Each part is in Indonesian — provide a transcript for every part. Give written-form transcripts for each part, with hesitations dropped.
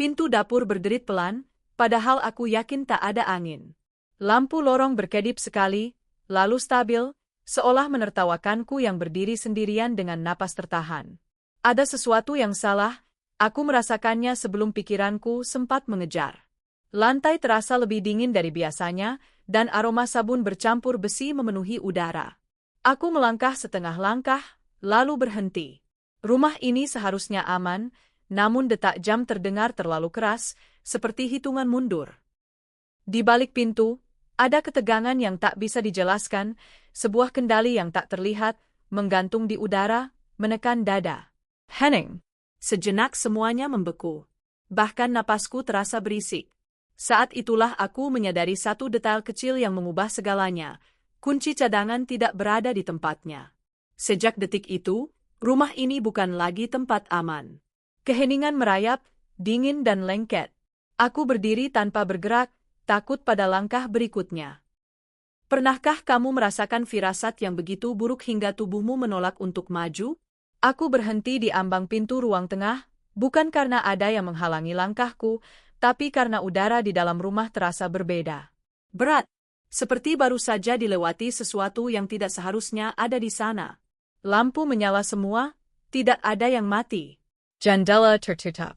Pintu dapur berderit pelan, padahal aku yakin tak ada angin. Lampu lorong berkedip sekali, lalu stabil, seolah menertawakanku yang berdiri sendirian dengan napas tertahan. Ada sesuatu yang salah, aku merasakannya sebelum pikiranku sempat mengejar. Lantai terasa lebih dingin dari biasanya, dan aroma sabun bercampur besi memenuhi udara. Aku melangkah setengah langkah, lalu berhenti. Rumah ini seharusnya aman, namun detak jam terdengar terlalu keras, seperti hitungan mundur. Di balik pintu, ada ketegangan yang tak bisa dijelaskan, sebuah kendali yang tak terlihat, menggantung di udara, menekan dada. Hening. Sejenak semuanya membeku. Bahkan napasku terasa berisik. Saat itulah aku menyadari satu detail kecil yang mengubah segalanya. Kunci cadangan tidak berada di tempatnya. Sejak detik itu, rumah ini bukan lagi tempat aman. Keheningan merayap, dingin dan lengket. Aku berdiri tanpa bergerak, takut pada langkah berikutnya. Pernahkah kamu merasakan firasat yang begitu buruk hingga tubuhmu menolak untuk maju? Aku berhenti di ambang pintu ruang tengah, bukan karena ada yang menghalangi langkahku, tapi karena udara di dalam rumah terasa berbeda. Berat, seperti baru saja dilewati sesuatu yang tidak seharusnya ada di sana. Lampu menyala semua, tidak ada yang mati. Jendela tertutup.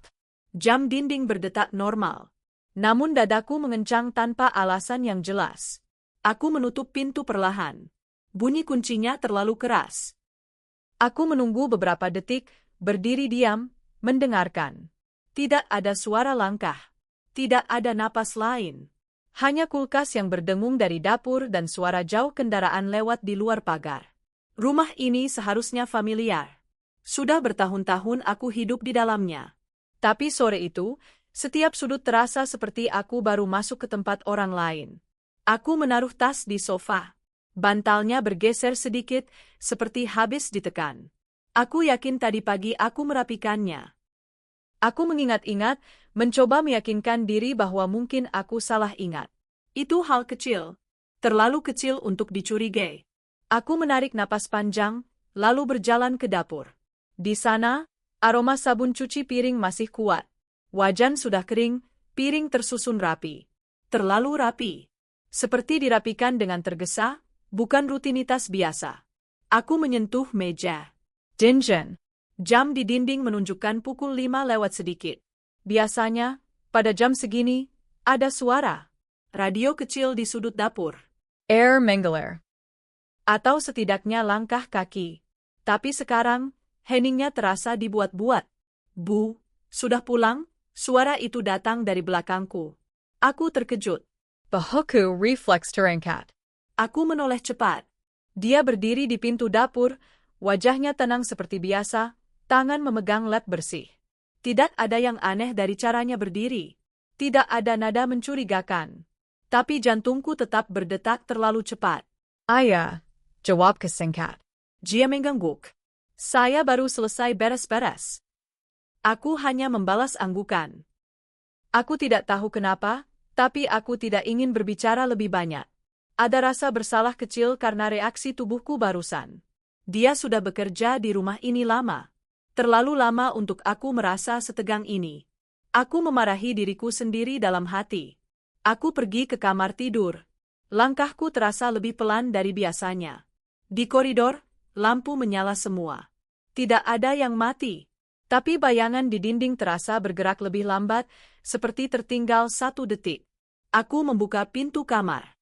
Jam dinding berdetak normal. Namun dadaku mengencang tanpa alasan yang jelas. Aku menutup pintu perlahan. Bunyi kuncinya terlalu keras. Aku menunggu beberapa detik, berdiri diam, mendengarkan. Tidak ada suara langkah. Tidak ada napas lain. Hanya kulkas yang berdengung dari dapur dan suara jauh kendaraan lewat di luar pagar. Rumah ini seharusnya familiar. Sudah bertahun-tahun aku hidup di dalamnya. Tapi sore itu, setiap sudut terasa seperti aku baru masuk ke tempat orang lain. Aku menaruh tas di sofa. Bantalnya bergeser sedikit, seperti habis ditekan. Aku yakin tadi pagi aku merapikannya. Aku mengingat-ingat, mencoba meyakinkan diri bahwa mungkin aku salah ingat. Itu hal kecil. Terlalu kecil untuk dicurigai. Aku menarik napas panjang, lalu berjalan ke dapur. Di sana, aroma sabun cuci piring masih kuat. Wajan sudah kering, piring tersusun rapi. Terlalu rapi. Seperti dirapikan dengan tergesa, bukan rutinitas biasa. Aku menyentuh meja. Dingen. Jam di dinding menunjukkan pukul 5 lewat sedikit. Biasanya, pada jam segini, ada suara. Radio kecil di sudut dapur. Air Mengler. Atau setidaknya langkah kaki. Tapi sekarang, heningnya terasa dibuat-buat. Bu, sudah pulang? Suara itu datang dari belakangku. Aku terkejut. Bahuku refleks terangkat. Aku menoleh cepat. Dia berdiri di pintu dapur, wajahnya tenang seperti biasa, tangan memegang lap bersih. Tidak ada yang aneh dari caranya berdiri. Tidak ada nada mencurigakan. Tapi jantungku tetap berdetak terlalu cepat. Ayah, jawab kesingkat. Dia mengangguk. Saya baru selesai beres-beres. Aku hanya membalas anggukan. Aku tidak tahu kenapa, tapi aku tidak ingin berbicara lebih banyak. Ada rasa bersalah kecil karena reaksi tubuhku barusan. Dia sudah bekerja di rumah ini lama. Terlalu lama untuk aku merasa setegang ini. Aku memarahi diriku sendiri dalam hati. Aku pergi ke kamar tidur. Langkahku terasa lebih pelan dari biasanya. Di koridor, lampu menyala semua. Tidak ada yang mati. Tapi bayangan di dinding terasa bergerak lebih lambat, seperti tertinggal 1 detik. Aku membuka pintu kamar.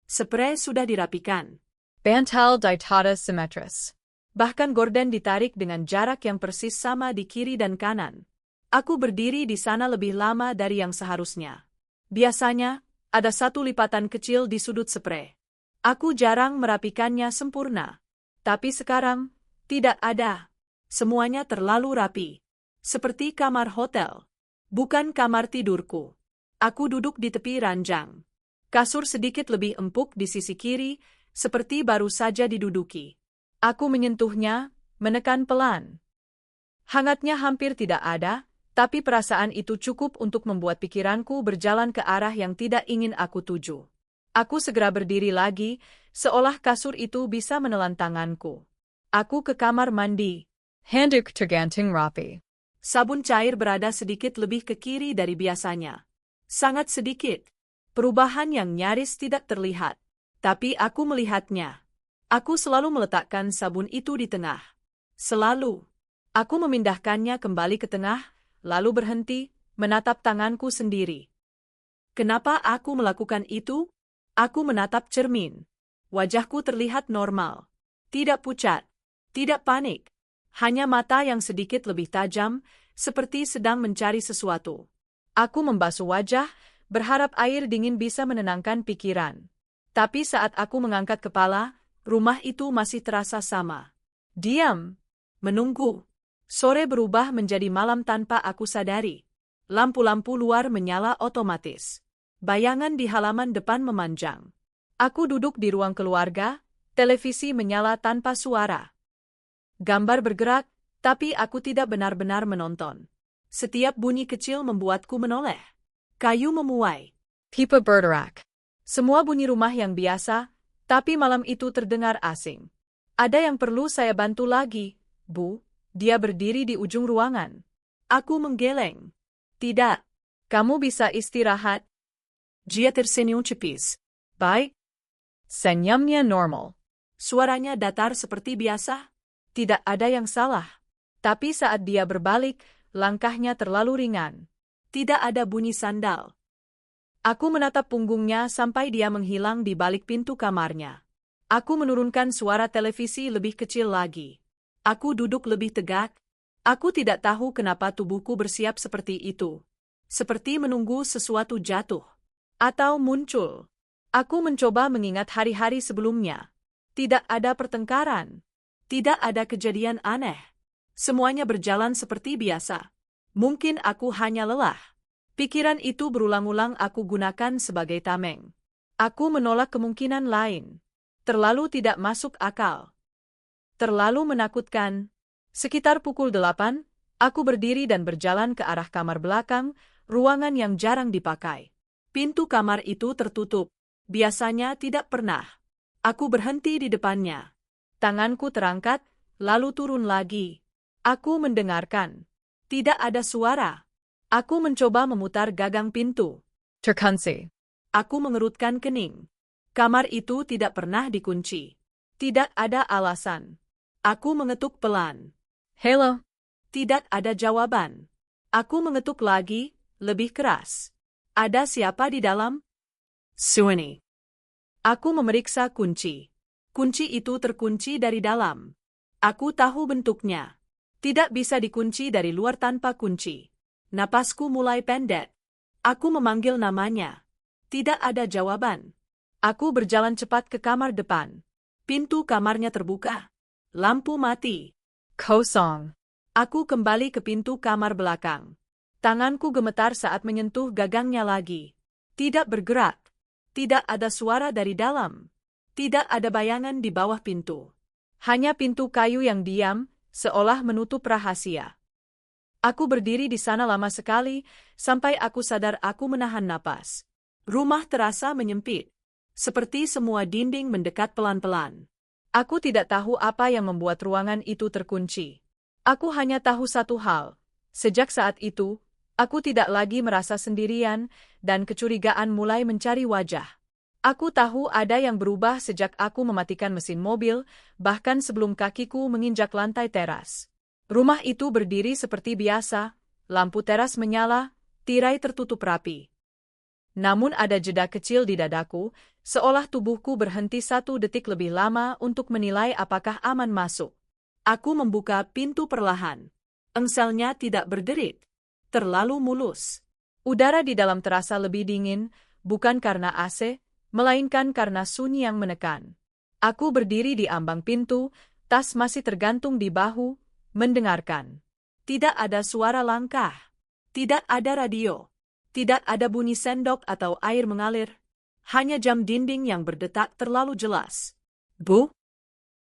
Sprei sudah dirapikan. Bantal ditata simetris. Bahkan gorden ditarik dengan jarak yang persis sama di kiri dan kanan. Aku berdiri di sana lebih lama dari yang seharusnya. Biasanya, ada 1 lipatan kecil di sudut sprei. Aku jarang merapikannya sempurna. Tapi sekarang, tidak ada. Semuanya terlalu rapi. Seperti kamar hotel. Bukan kamar tidurku. Aku duduk di tepi ranjang. Kasur sedikit lebih empuk di sisi kiri, seperti baru saja diduduki. Aku menyentuhnya, menekan pelan. Hangatnya hampir tidak ada, tapi perasaan itu cukup untuk membuat pikiranku berjalan ke arah yang tidak ingin aku tuju. Aku segera berdiri lagi, seolah kasur itu bisa menelan tanganku. Aku ke kamar mandi. Handuk tergantung rapi. Sabun cair berada sedikit lebih ke kiri dari biasanya. Sangat sedikit. Perubahan yang nyaris tidak terlihat. Tapi aku melihatnya. Aku selalu meletakkan sabun itu di tengah. Selalu. Aku memindahkannya kembali ke tengah, lalu berhenti, menatap tanganku sendiri. Kenapa aku melakukan itu? Aku menatap cermin. Wajahku terlihat normal. Tidak pucat. Tidak panik. Hanya mata yang sedikit lebih tajam, seperti sedang mencari sesuatu. Aku membasuh wajah, berharap air dingin bisa menenangkan pikiran. Tapi saat aku mengangkat kepala, rumah itu masih terasa sama. Diam. Menunggu. Sore berubah menjadi malam tanpa aku sadari. Lampu-lampu luar menyala otomatis. Bayangan di halaman depan memanjang. Aku duduk di ruang keluarga, televisi menyala tanpa suara. Gambar bergerak, tapi aku tidak benar-benar menonton. Setiap bunyi kecil membuatku menoleh. Kayu memuai. Pipa berderak. Semua bunyi rumah yang biasa, tapi malam itu terdengar asing. Ada yang perlu saya bantu lagi, Bu? Dia berdiri di ujung ruangan. Aku menggeleng. Tidak. Kamu bisa istirahat. Dia tersenyum tipis. Baik. Senyumnya normal. Suaranya datar seperti biasa. Tidak ada yang salah. Tapi saat dia berbalik, langkahnya terlalu ringan. Tidak ada bunyi sandal. Aku menatap punggungnya sampai dia menghilang di balik pintu kamarnya. Aku menurunkan suara televisi lebih kecil lagi. Aku duduk lebih tegak. Aku tidak tahu kenapa tubuhku bersiap seperti itu. Seperti menunggu sesuatu jatuh. Atau muncul. Aku mencoba mengingat hari-hari sebelumnya. Tidak ada pertengkaran. Tidak ada kejadian aneh. Semuanya berjalan seperti biasa. Mungkin aku hanya lelah. Pikiran itu berulang-ulang aku gunakan sebagai tameng. Aku menolak kemungkinan lain. Terlalu tidak masuk akal. Terlalu menakutkan. Sekitar pukul 8, aku berdiri dan berjalan ke arah kamar belakang, ruangan yang jarang dipakai. Pintu kamar itu tertutup. Biasanya tidak pernah. Aku berhenti di depannya. Tanganku terangkat, lalu turun lagi. Aku mendengarkan. Tidak ada suara. Aku mencoba memutar gagang pintu. Terkunci. Aku mengerutkan kening. Kamar itu tidak pernah dikunci. Tidak ada alasan. Aku mengetuk pelan. Hello. Tidak ada jawaban. Aku mengetuk lagi, lebih keras. Ada siapa di dalam? Sunyi. Aku memeriksa kunci. Kunci itu terkunci dari dalam. Aku tahu bentuknya. Tidak bisa dikunci dari luar tanpa kunci. Napasku mulai pendek. Aku memanggil namanya. Tidak ada jawaban. Aku berjalan cepat ke kamar depan. Pintu kamarnya terbuka. Lampu mati. Kosong. Aku kembali ke pintu kamar belakang. Tanganku gemetar saat menyentuh gagangnya lagi. Tidak bergerak. Tidak ada suara dari dalam. Tidak ada bayangan di bawah pintu. Hanya pintu kayu yang diam, seolah menutup rahasia. Aku berdiri di sana lama sekali, sampai aku sadar aku menahan napas. Rumah terasa menyempit. Seperti semua dinding mendekat pelan-pelan. Aku tidak tahu apa yang membuat ruangan itu terkunci. Aku hanya tahu satu hal. Sejak saat itu, aku tidak lagi merasa sendirian, dan kecurigaan mulai mencari wajah. Aku tahu ada yang berubah sejak aku mematikan mesin mobil, bahkan sebelum kakiku menginjak lantai teras. Rumah itu berdiri seperti biasa, lampu teras menyala, tirai tertutup rapi. Namun ada jeda kecil di dadaku, seolah tubuhku berhenti 1 detik lebih lama untuk menilai apakah aman masuk. Aku membuka pintu perlahan. Engselnya tidak berderit. Terlalu mulus. Udara di dalam terasa lebih dingin, bukan karena AC, melainkan karena sunyi yang menekan. Aku berdiri di ambang pintu, tas masih tergantung di bahu, mendengarkan. Tidak ada suara langkah. Tidak ada radio. Tidak ada bunyi sendok atau air mengalir. Hanya jam dinding yang berdetak terlalu jelas. Bu?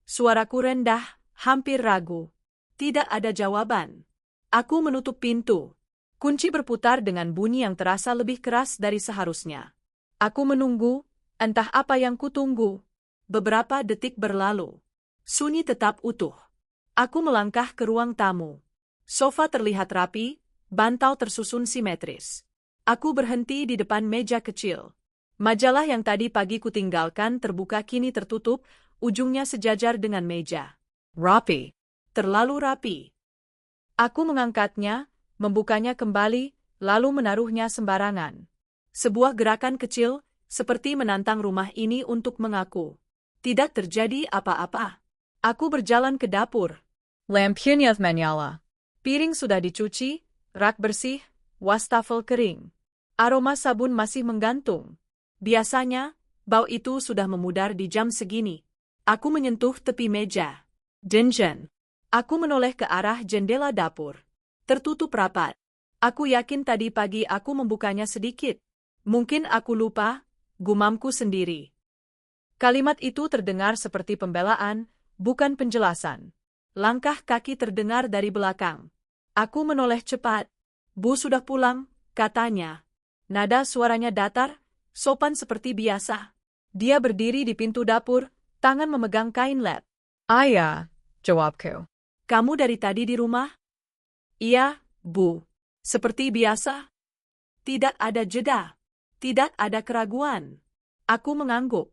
Suaraku rendah, hampir ragu. Tidak ada jawaban. Aku menutup pintu. Kunci berputar dengan bunyi yang terasa lebih keras dari seharusnya. Aku menunggu, entah apa yang kutunggu. Beberapa detik berlalu. Sunyi tetap utuh. Aku melangkah ke ruang tamu. Sofa terlihat rapi, bantal tersusun simetris. Aku berhenti di depan meja kecil. Majalah yang tadi pagi kutinggalkan terbuka kini tertutup, ujungnya sejajar dengan meja. Rapi. Terlalu rapi. Aku mengangkatnya, membukanya kembali, lalu menaruhnya sembarangan. Sebuah gerakan kecil, seperti menantang rumah ini untuk mengaku. Tidak terjadi apa-apa. Aku berjalan ke dapur. Lampionnya menyala. Piring sudah dicuci, rak bersih, wastafel kering. Aroma sabun masih menggantung. Biasanya, bau itu sudah memudar di jam segini. Aku menyentuh tepi meja. Dinjen. Aku menoleh ke arah jendela dapur. Tertutup rapat. Aku yakin tadi pagi aku membukanya sedikit. Mungkin aku lupa, gumamku sendiri. Kalimat itu terdengar seperti pembelaan, bukan penjelasan. Langkah kaki terdengar dari belakang. Aku menoleh cepat. Bu sudah pulang, katanya. Nada suaranya datar, sopan seperti biasa. Dia berdiri di pintu dapur, tangan memegang kain lap. Ayah, jawabku. Kamu dari tadi di rumah? Iya, Bu. Seperti biasa. Tidak ada jeda. Tidak ada keraguan. Aku mengangguk.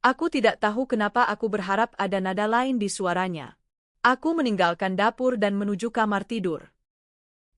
Aku tidak tahu kenapa aku berharap ada nada lain di suaranya. Aku meninggalkan dapur dan menuju kamar tidur.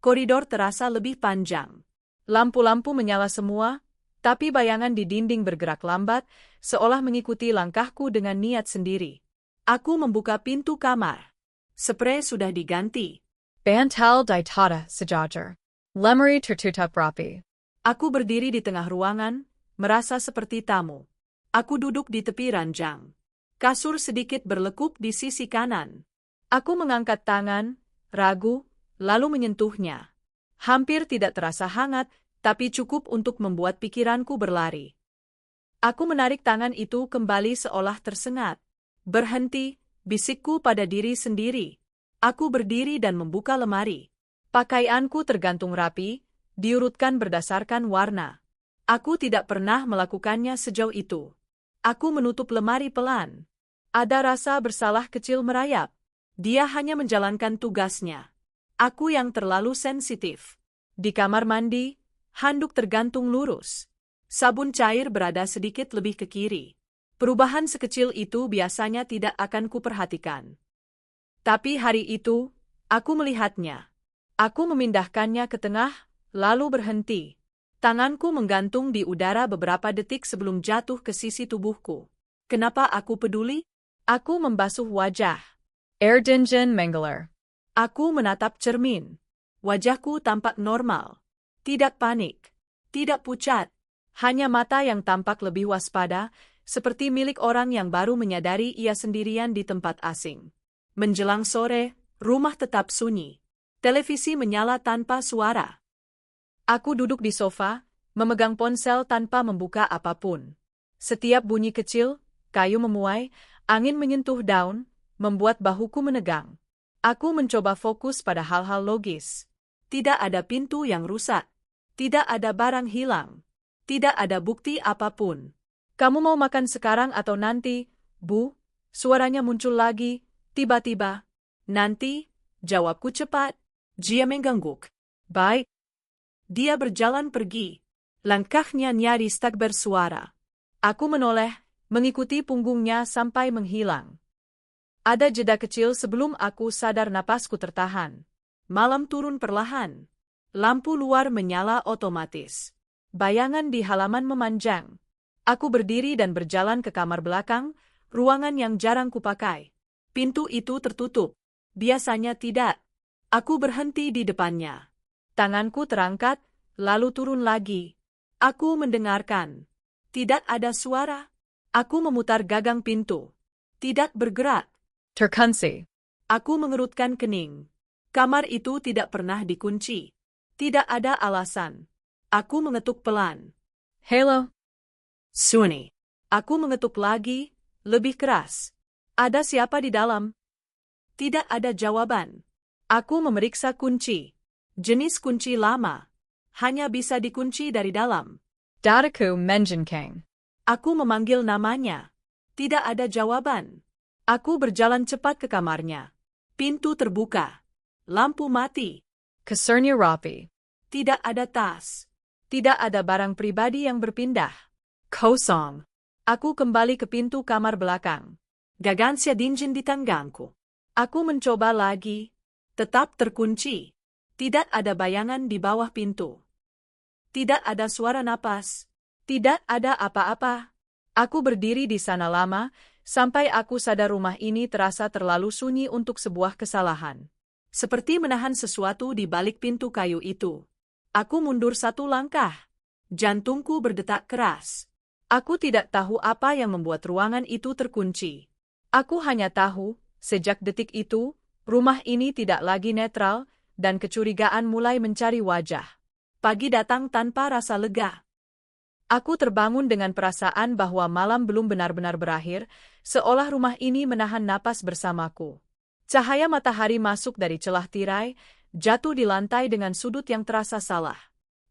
Koridor terasa lebih panjang. Lampu-lampu menyala semua, tapi bayangan di dinding bergerak lambat, seolah mengikuti langkahku dengan niat sendiri. Aku membuka pintu kamar. Sprei sudah diganti. Bantal ditata sejajar. Lemari tertutup rapi. Aku berdiri di tengah ruangan, merasa seperti tamu. Aku duduk di tepi ranjang. Kasur sedikit berlekuk di sisi kanan. Aku mengangkat tangan, ragu, lalu menyentuhnya. Hampir tidak terasa hangat, tapi cukup untuk membuat pikiranku berlari. Aku menarik tangan itu kembali seolah tersengat. Berhenti, bisikku pada diri sendiri. Aku berdiri dan membuka lemari. Pakaianku tergantung rapi, diurutkan berdasarkan warna. Aku tidak pernah melakukannya sejauh itu. Aku menutup lemari pelan. Ada rasa bersalah kecil merayap. Dia hanya menjalankan tugasnya. Aku yang terlalu sensitif. Di kamar mandi, handuk tergantung lurus. Sabun cair berada sedikit lebih ke kiri. Perubahan sekecil itu biasanya tidak akan kuperhatikan. Tapi hari itu, aku melihatnya. Aku memindahkannya ke tengah, lalu berhenti. Tanganku menggantung di udara beberapa detik sebelum jatuh ke sisi tubuhku. Kenapa aku peduli? Aku membasuh wajah. Erdingen Mengler. Aku menatap cermin. Wajahku tampak normal. Tidak panik. Tidak pucat. Hanya mata yang tampak lebih waspada, seperti milik orang yang baru menyadari ia sendirian di tempat asing. Menjelang sore, rumah tetap sunyi. Televisi menyala tanpa suara. Aku duduk di sofa, memegang ponsel tanpa membuka apapun. Setiap bunyi kecil, kayu memuai, angin menyentuh daun, membuat bahuku menegang. Aku mencoba fokus pada hal-hal logis. Tidak ada pintu yang rusak. Tidak ada barang hilang. Tidak ada bukti apapun. Kamu mau makan sekarang atau nanti, Bu? Suaranya muncul lagi, tiba-tiba. Nanti, jawabku cepat. Dia mengangguk. Baik. Dia berjalan pergi. Langkahnya nyaris tak bersuara. Aku menoleh, mengikuti punggungnya sampai menghilang. Ada jeda kecil sebelum aku sadar napasku tertahan. Malam turun perlahan. Lampu luar menyala otomatis. Bayangan di halaman memanjang. Aku berdiri dan berjalan ke kamar belakang, ruangan yang jarang kupakai. Pintu itu tertutup. Biasanya tidak. Aku berhenti di depannya. Tanganku terangkat, lalu turun lagi. Aku mendengarkan. Tidak ada suara. Aku memutar gagang pintu. Tidak bergerak. Terkunci. Aku mengerutkan kening. Kamar itu tidak pernah dikunci. Tidak ada alasan. Aku mengetuk pelan. Hello. Sunyi. Aku mengetuk lagi, lebih keras. Ada siapa di dalam? Tidak ada jawaban. Aku memeriksa kunci. Jenis kunci lama. Hanya bisa dikunci dari dalam. Dadaku menjenkang. Aku memanggil namanya. Tidak ada jawaban. Aku berjalan cepat ke kamarnya. Pintu terbuka. Lampu mati. Kesernya rapi. Tidak ada tas. Tidak ada barang pribadi yang berpindah. Kosong. Aku kembali ke pintu kamar belakang. Gagansya dinjin di tanganku. Aku mencoba lagi. Tetap terkunci. Tidak ada bayangan di bawah pintu. Tidak ada suara napas. Tidak ada apa-apa. Aku berdiri di sana lama, sampai aku sadar rumah ini terasa terlalu sunyi untuk sebuah kesalahan. Seperti menahan sesuatu di balik pintu kayu itu. Aku mundur satu langkah. Jantungku berdetak keras. Aku tidak tahu apa yang membuat ruangan itu terkunci. Aku hanya tahu, sejak detik itu, rumah ini tidak lagi netral, dan kecurigaan mulai mencari wajah. Pagi datang tanpa rasa lega. Aku terbangun dengan perasaan bahwa malam belum benar-benar berakhir, seolah rumah ini menahan napas bersamaku. Cahaya matahari masuk dari celah tirai, jatuh di lantai dengan sudut yang terasa salah.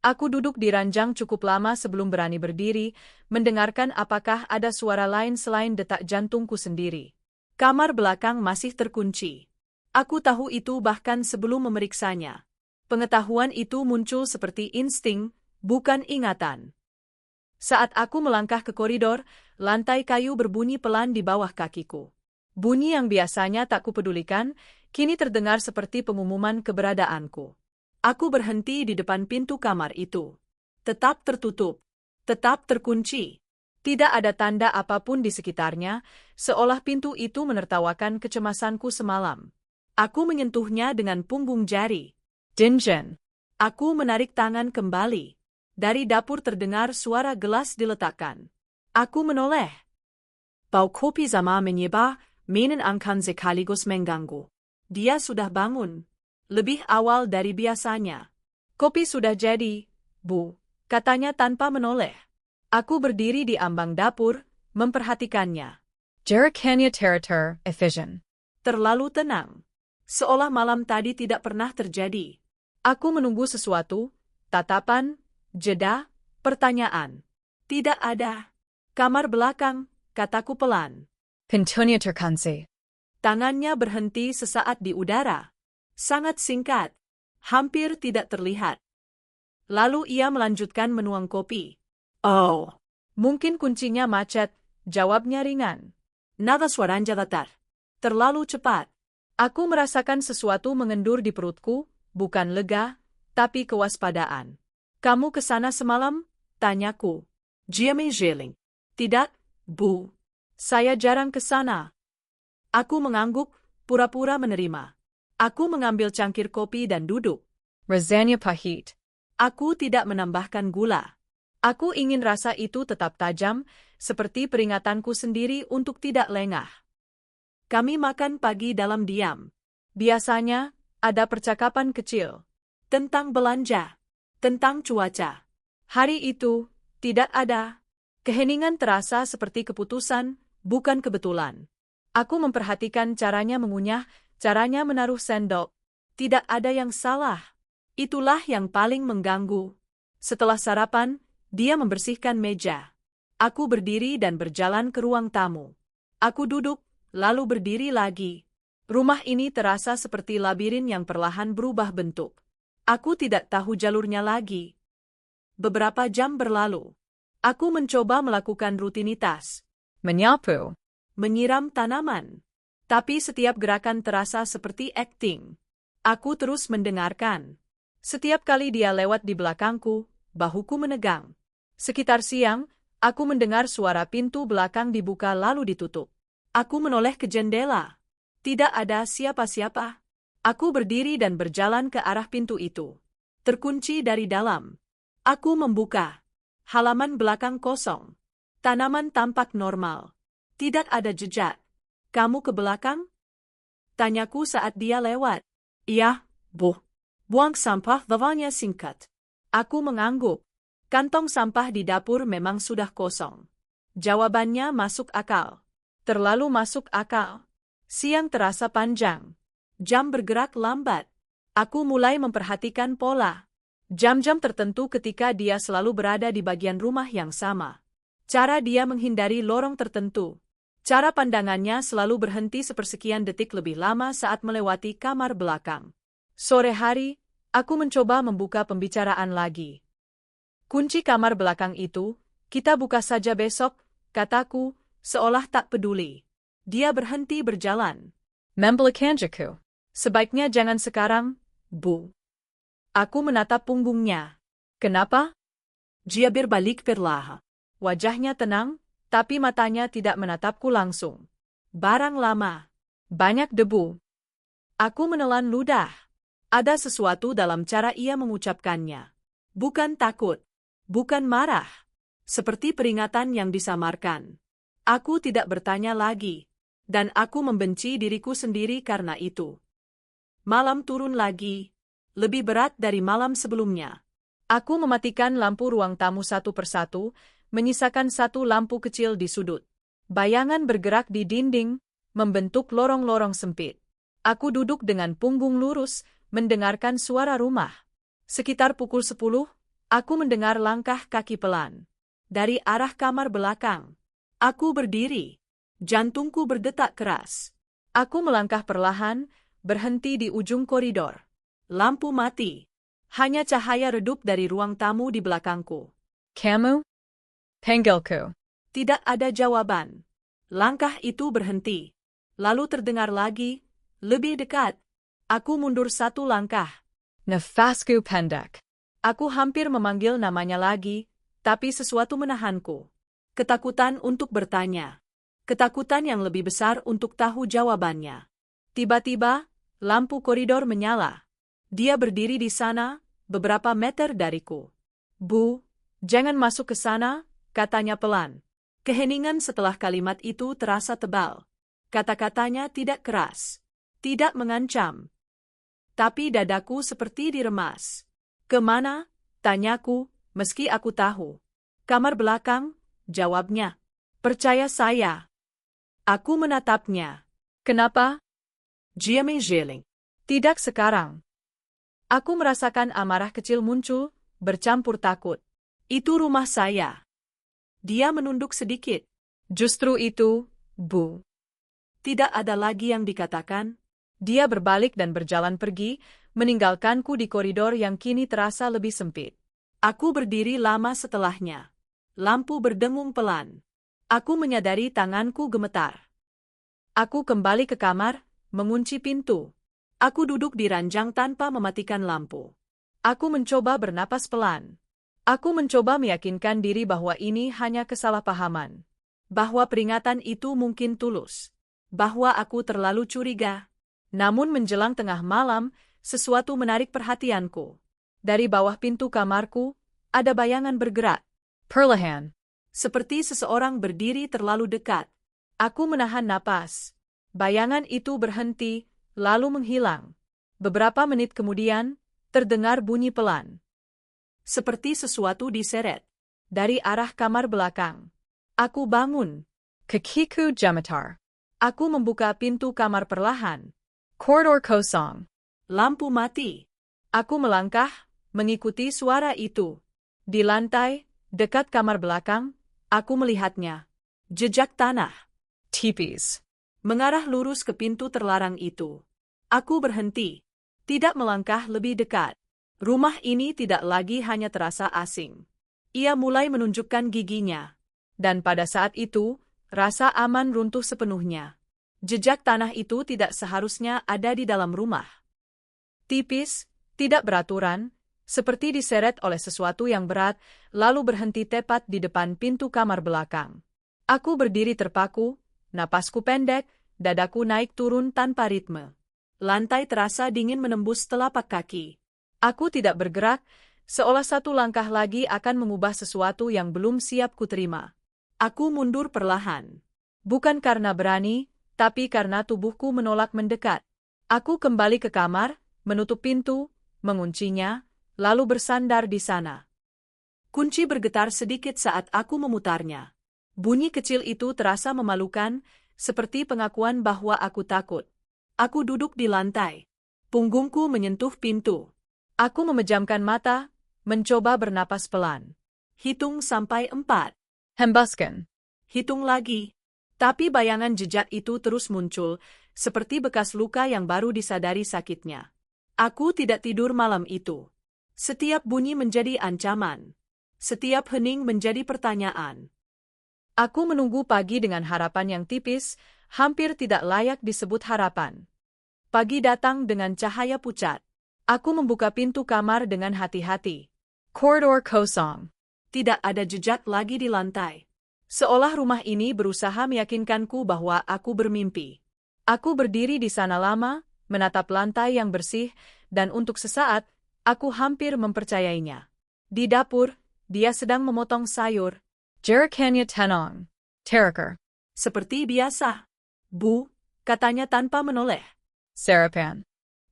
Aku duduk di ranjang cukup lama sebelum berani berdiri, mendengarkan apakah ada suara lain selain detak jantungku sendiri. Kamar belakang masih terkunci. Aku tahu itu bahkan sebelum memeriksanya. Pengetahuan itu muncul seperti insting, bukan ingatan. Saat aku melangkah ke koridor, lantai kayu berbunyi pelan di bawah kakiku. Bunyi yang biasanya tak kupedulikan, kini terdengar seperti pengumuman keberadaanku. Aku berhenti di depan pintu kamar itu. Tetap tertutup. Tetap terkunci. Tidak ada tanda apapun di sekitarnya, seolah pintu itu menertawakan kecemasanku semalam. Aku menyentuhnya dengan punggung jari. Dinjen. Aku menarik tangan kembali. Dari dapur terdengar suara gelas diletakkan. Aku menoleh. Bau kopi Zama menyebar, menenangkan sekaligus mengganggu. Dia sudah bangun. Lebih awal dari biasanya. Kopi sudah jadi, Bu, katanya tanpa menoleh. Aku berdiri di ambang dapur, memperhatikannya. Jericannya Territor, Efficient. Terlalu tenang. Seolah malam tadi tidak pernah terjadi. Aku menunggu sesuatu, tatapan, jeda, pertanyaan. Tidak ada. Kamar belakang, kataku pelan. Pintunya terkunci. Tangannya berhenti sesaat di udara. Sangat singkat. Hampir tidak terlihat. Lalu ia melanjutkan menuang kopi. Oh, mungkin kuncinya macet, jawabnya ringan. Nada suaranya datar. Terlalu cepat. Aku merasakan sesuatu mengendur di perutku, bukan lega, tapi kewaspadaan. Kamu ke sana semalam? Tanyaku. Dia menjeling. Tidak, Bu. Saya jarang ke sana. Aku mengangguk, pura-pura menerima. Aku mengambil cangkir kopi dan duduk. Rasanya pahit. Aku tidak menambahkan gula. Aku ingin rasa itu tetap tajam, seperti peringatanku sendiri untuk tidak lengah. Kami makan pagi dalam diam. Biasanya, ada percakapan kecil. Tentang belanja. Tentang cuaca. Hari itu, tidak ada. Keheningan terasa seperti keputusan, bukan kebetulan. Aku memperhatikan caranya mengunyah, caranya menaruh sendok. Tidak ada yang salah. Itulah yang paling mengganggu. Setelah sarapan, dia membersihkan meja. Aku berdiri dan berjalan ke ruang tamu. Aku duduk, lalu berdiri lagi. Rumah ini terasa seperti labirin yang perlahan berubah bentuk. Aku tidak tahu jalurnya lagi. Beberapa jam berlalu. Aku mencoba melakukan rutinitas. Menyapu. Menyiram tanaman. Tapi setiap gerakan terasa seperti akting. Aku terus mendengarkan. Setiap kali dia lewat di belakangku, bahuku menegang. Sekitar siang, aku mendengar suara pintu belakang dibuka lalu ditutup. Aku menoleh ke jendela. Tidak ada siapa-siapa. Aku berdiri dan berjalan ke arah pintu itu. Terkunci dari dalam. Aku membuka. Halaman belakang kosong. Tanaman tampak normal. Tidak ada jejak. Kamu ke belakang? Tanyaku saat dia lewat. Iya, Bu. Buang sampah lawannya singkat. Aku mengangguk. Kantong sampah di dapur memang sudah kosong. Jawabannya masuk akal. Terlalu masuk akal. Siang terasa panjang. Jam bergerak lambat. Aku mulai memperhatikan pola. Jam-jam tertentu ketika dia selalu berada di bagian rumah yang sama. Cara dia menghindari lorong tertentu. Cara pandangannya selalu berhenti sepersekian detik lebih lama saat melewati kamar belakang. Sore hari, aku mencoba membuka pembicaraan lagi. Kunci kamar belakang itu, kita buka saja besok, kataku, seolah tak peduli. Dia berhenti berjalan. Membelakanku. Sebaiknya jangan sekarang, Bu. Aku menatap punggungnya. Kenapa? Dia berbalik perlahan. Wajahnya tenang, tapi matanya tidak menatapku langsung. Barang lama. Banyak debu. Aku menelan ludah. Ada sesuatu dalam cara ia mengucapkannya. Bukan takut. Bukan marah. Seperti peringatan yang disamarkan. Aku tidak bertanya lagi. Dan aku membenci diriku sendiri karena itu. Malam turun lagi. Lebih berat dari malam sebelumnya. Aku mematikan lampu ruang tamu satu persatu, menyisakan satu lampu kecil di sudut. Bayangan bergerak di dinding, membentuk lorong-lorong sempit. Aku duduk dengan punggung lurus, mendengarkan suara rumah. Sekitar pukul 10, aku mendengar langkah kaki pelan. Dari arah kamar belakang. Aku berdiri. Jantungku berdetak keras. Aku melangkah perlahan, berhenti di ujung koridor. Lampu mati. Hanya cahaya redup dari ruang tamu di belakangku. Kamu? Panggilku. Tidak ada jawaban. Langkah itu berhenti. Lalu terdengar lagi, lebih dekat. Aku mundur satu langkah. Nafasku pendek. Aku hampir memanggil namanya lagi, tapi sesuatu menahanku. Ketakutan untuk bertanya. Ketakutan yang lebih besar untuk tahu jawabannya. Tiba-tiba, lampu koridor menyala. Dia berdiri di sana, beberapa meter dariku. Bu, jangan masuk ke sana, katanya pelan. Keheningan setelah kalimat itu terasa tebal. Kata-katanya tidak keras, tidak mengancam. Tapi dadaku seperti diremas. Kemana? Tanyaku, meski aku tahu. Kamar belakang, jawabnya. Percaya saya. Aku menatapnya. Kenapa? Dia menggeleng. Tidak sekarang. Aku merasakan amarah kecil muncul, bercampur takut. Itu rumah saya. Dia menunduk sedikit. Justru itu, Bu. Tidak ada lagi yang dikatakan. Dia berbalik dan berjalan pergi, meninggalkanku di koridor yang kini terasa lebih sempit. Aku berdiri lama setelahnya. Lampu berdengung pelan. Aku menyadari tanganku gemetar. Aku kembali ke kamar, mengunci pintu. Aku duduk di ranjang tanpa mematikan lampu. Aku mencoba bernapas pelan. Aku mencoba meyakinkan diri bahwa ini hanya kesalahpahaman. Bahwa peringatan itu mungkin tulus. Bahwa aku terlalu curiga. Namun menjelang tengah malam, sesuatu menarik perhatianku. Dari bawah pintu kamarku, ada bayangan bergerak. Perlahan. Seperti seseorang berdiri terlalu dekat. Aku menahan napas. Bayangan itu berhenti, lalu menghilang. Beberapa menit kemudian, terdengar bunyi pelan. Seperti sesuatu diseret. Dari arah kamar belakang. Aku bangun. Kakiku jamatar. Aku membuka pintu kamar perlahan. Koridor kosong. Lampu mati. Aku melangkah, mengikuti suara itu. Di lantai, dekat kamar belakang, aku melihatnya. Jejak tanah. Tipis. Mengarah lurus ke pintu terlarang itu. Aku berhenti. Tidak melangkah lebih dekat. Rumah ini tidak lagi hanya terasa asing. Ia mulai menunjukkan giginya. Dan pada saat itu, rasa aman runtuh sepenuhnya. Jejak tanah itu tidak seharusnya ada di dalam rumah. Tipis, tidak beraturan, seperti diseret oleh sesuatu yang berat, lalu berhenti tepat di depan pintu kamar belakang. Aku berdiri terpaku, napasku pendek, dadaku naik turun tanpa ritme. Lantai terasa dingin menembus telapak kaki. Aku tidak bergerak, seolah satu langkah lagi akan mengubah sesuatu yang belum siap kuterima. Aku mundur perlahan. Bukan karena berani, tapi karena tubuhku menolak mendekat. Aku kembali ke kamar, menutup pintu, menguncinya, lalu bersandar di sana. Kunci bergetar sedikit saat aku memutarnya. Bunyi kecil itu terasa memalukan, seperti pengakuan bahwa aku takut. Aku duduk di lantai. Punggungku menyentuh pintu. Aku memejamkan mata, mencoba bernapas pelan. Hitung sampai 4. Hembuskan. Hitung lagi. Tapi bayangan jejak itu terus muncul, seperti bekas luka yang baru disadari sakitnya. Aku tidak tidur malam itu. Setiap bunyi menjadi ancaman. Setiap hening menjadi pertanyaan. Aku menunggu pagi dengan harapan yang tipis, hampir tidak layak disebut harapan. Pagi datang dengan cahaya pucat. Aku membuka pintu kamar dengan hati-hati. Koridor kosong. Tidak ada jejak lagi di lantai. Seolah rumah ini berusaha meyakinkanku bahwa aku bermimpi. Aku berdiri di sana lama, menatap lantai yang bersih, dan untuk sesaat, aku hampir mempercayainya. Di dapur, dia sedang memotong sayur. Jericannya tenang. Teraker. Seperti biasa. Bu, katanya tanpa menoleh. Sarapan.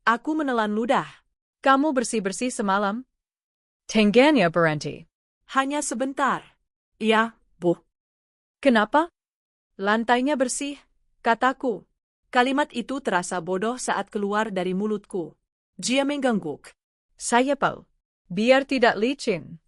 Aku menelan ludah. Kamu bersih-bersih semalam? Tangganya berhenti. Hanya sebentar. Iya, Bu. Kenapa? Lantainya bersih, kataku. Kalimat itu terasa bodoh saat keluar dari mulutku. Dia mengangguk. Saya tahu. Biar tidak licin.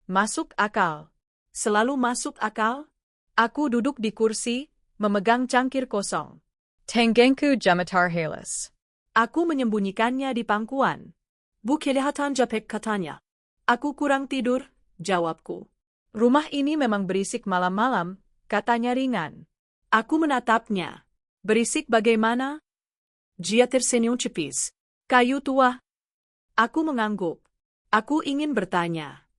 Masuk akal. Selalu masuk akal? Aku duduk di kursi, memegang cangkir kosong. Tanggengku jamatar halas. Aku menyembunyikannya di pangkuan. Bu kelihatan japek katanya. Aku kurang tidur, jawabku. Rumah ini memang berisik malam-malam, katanya ringan. Aku menatapnya. Berisik bagaimana? Dia tersenyum cepis. Kayu tua. Aku mengangguk. Aku ingin bertanya.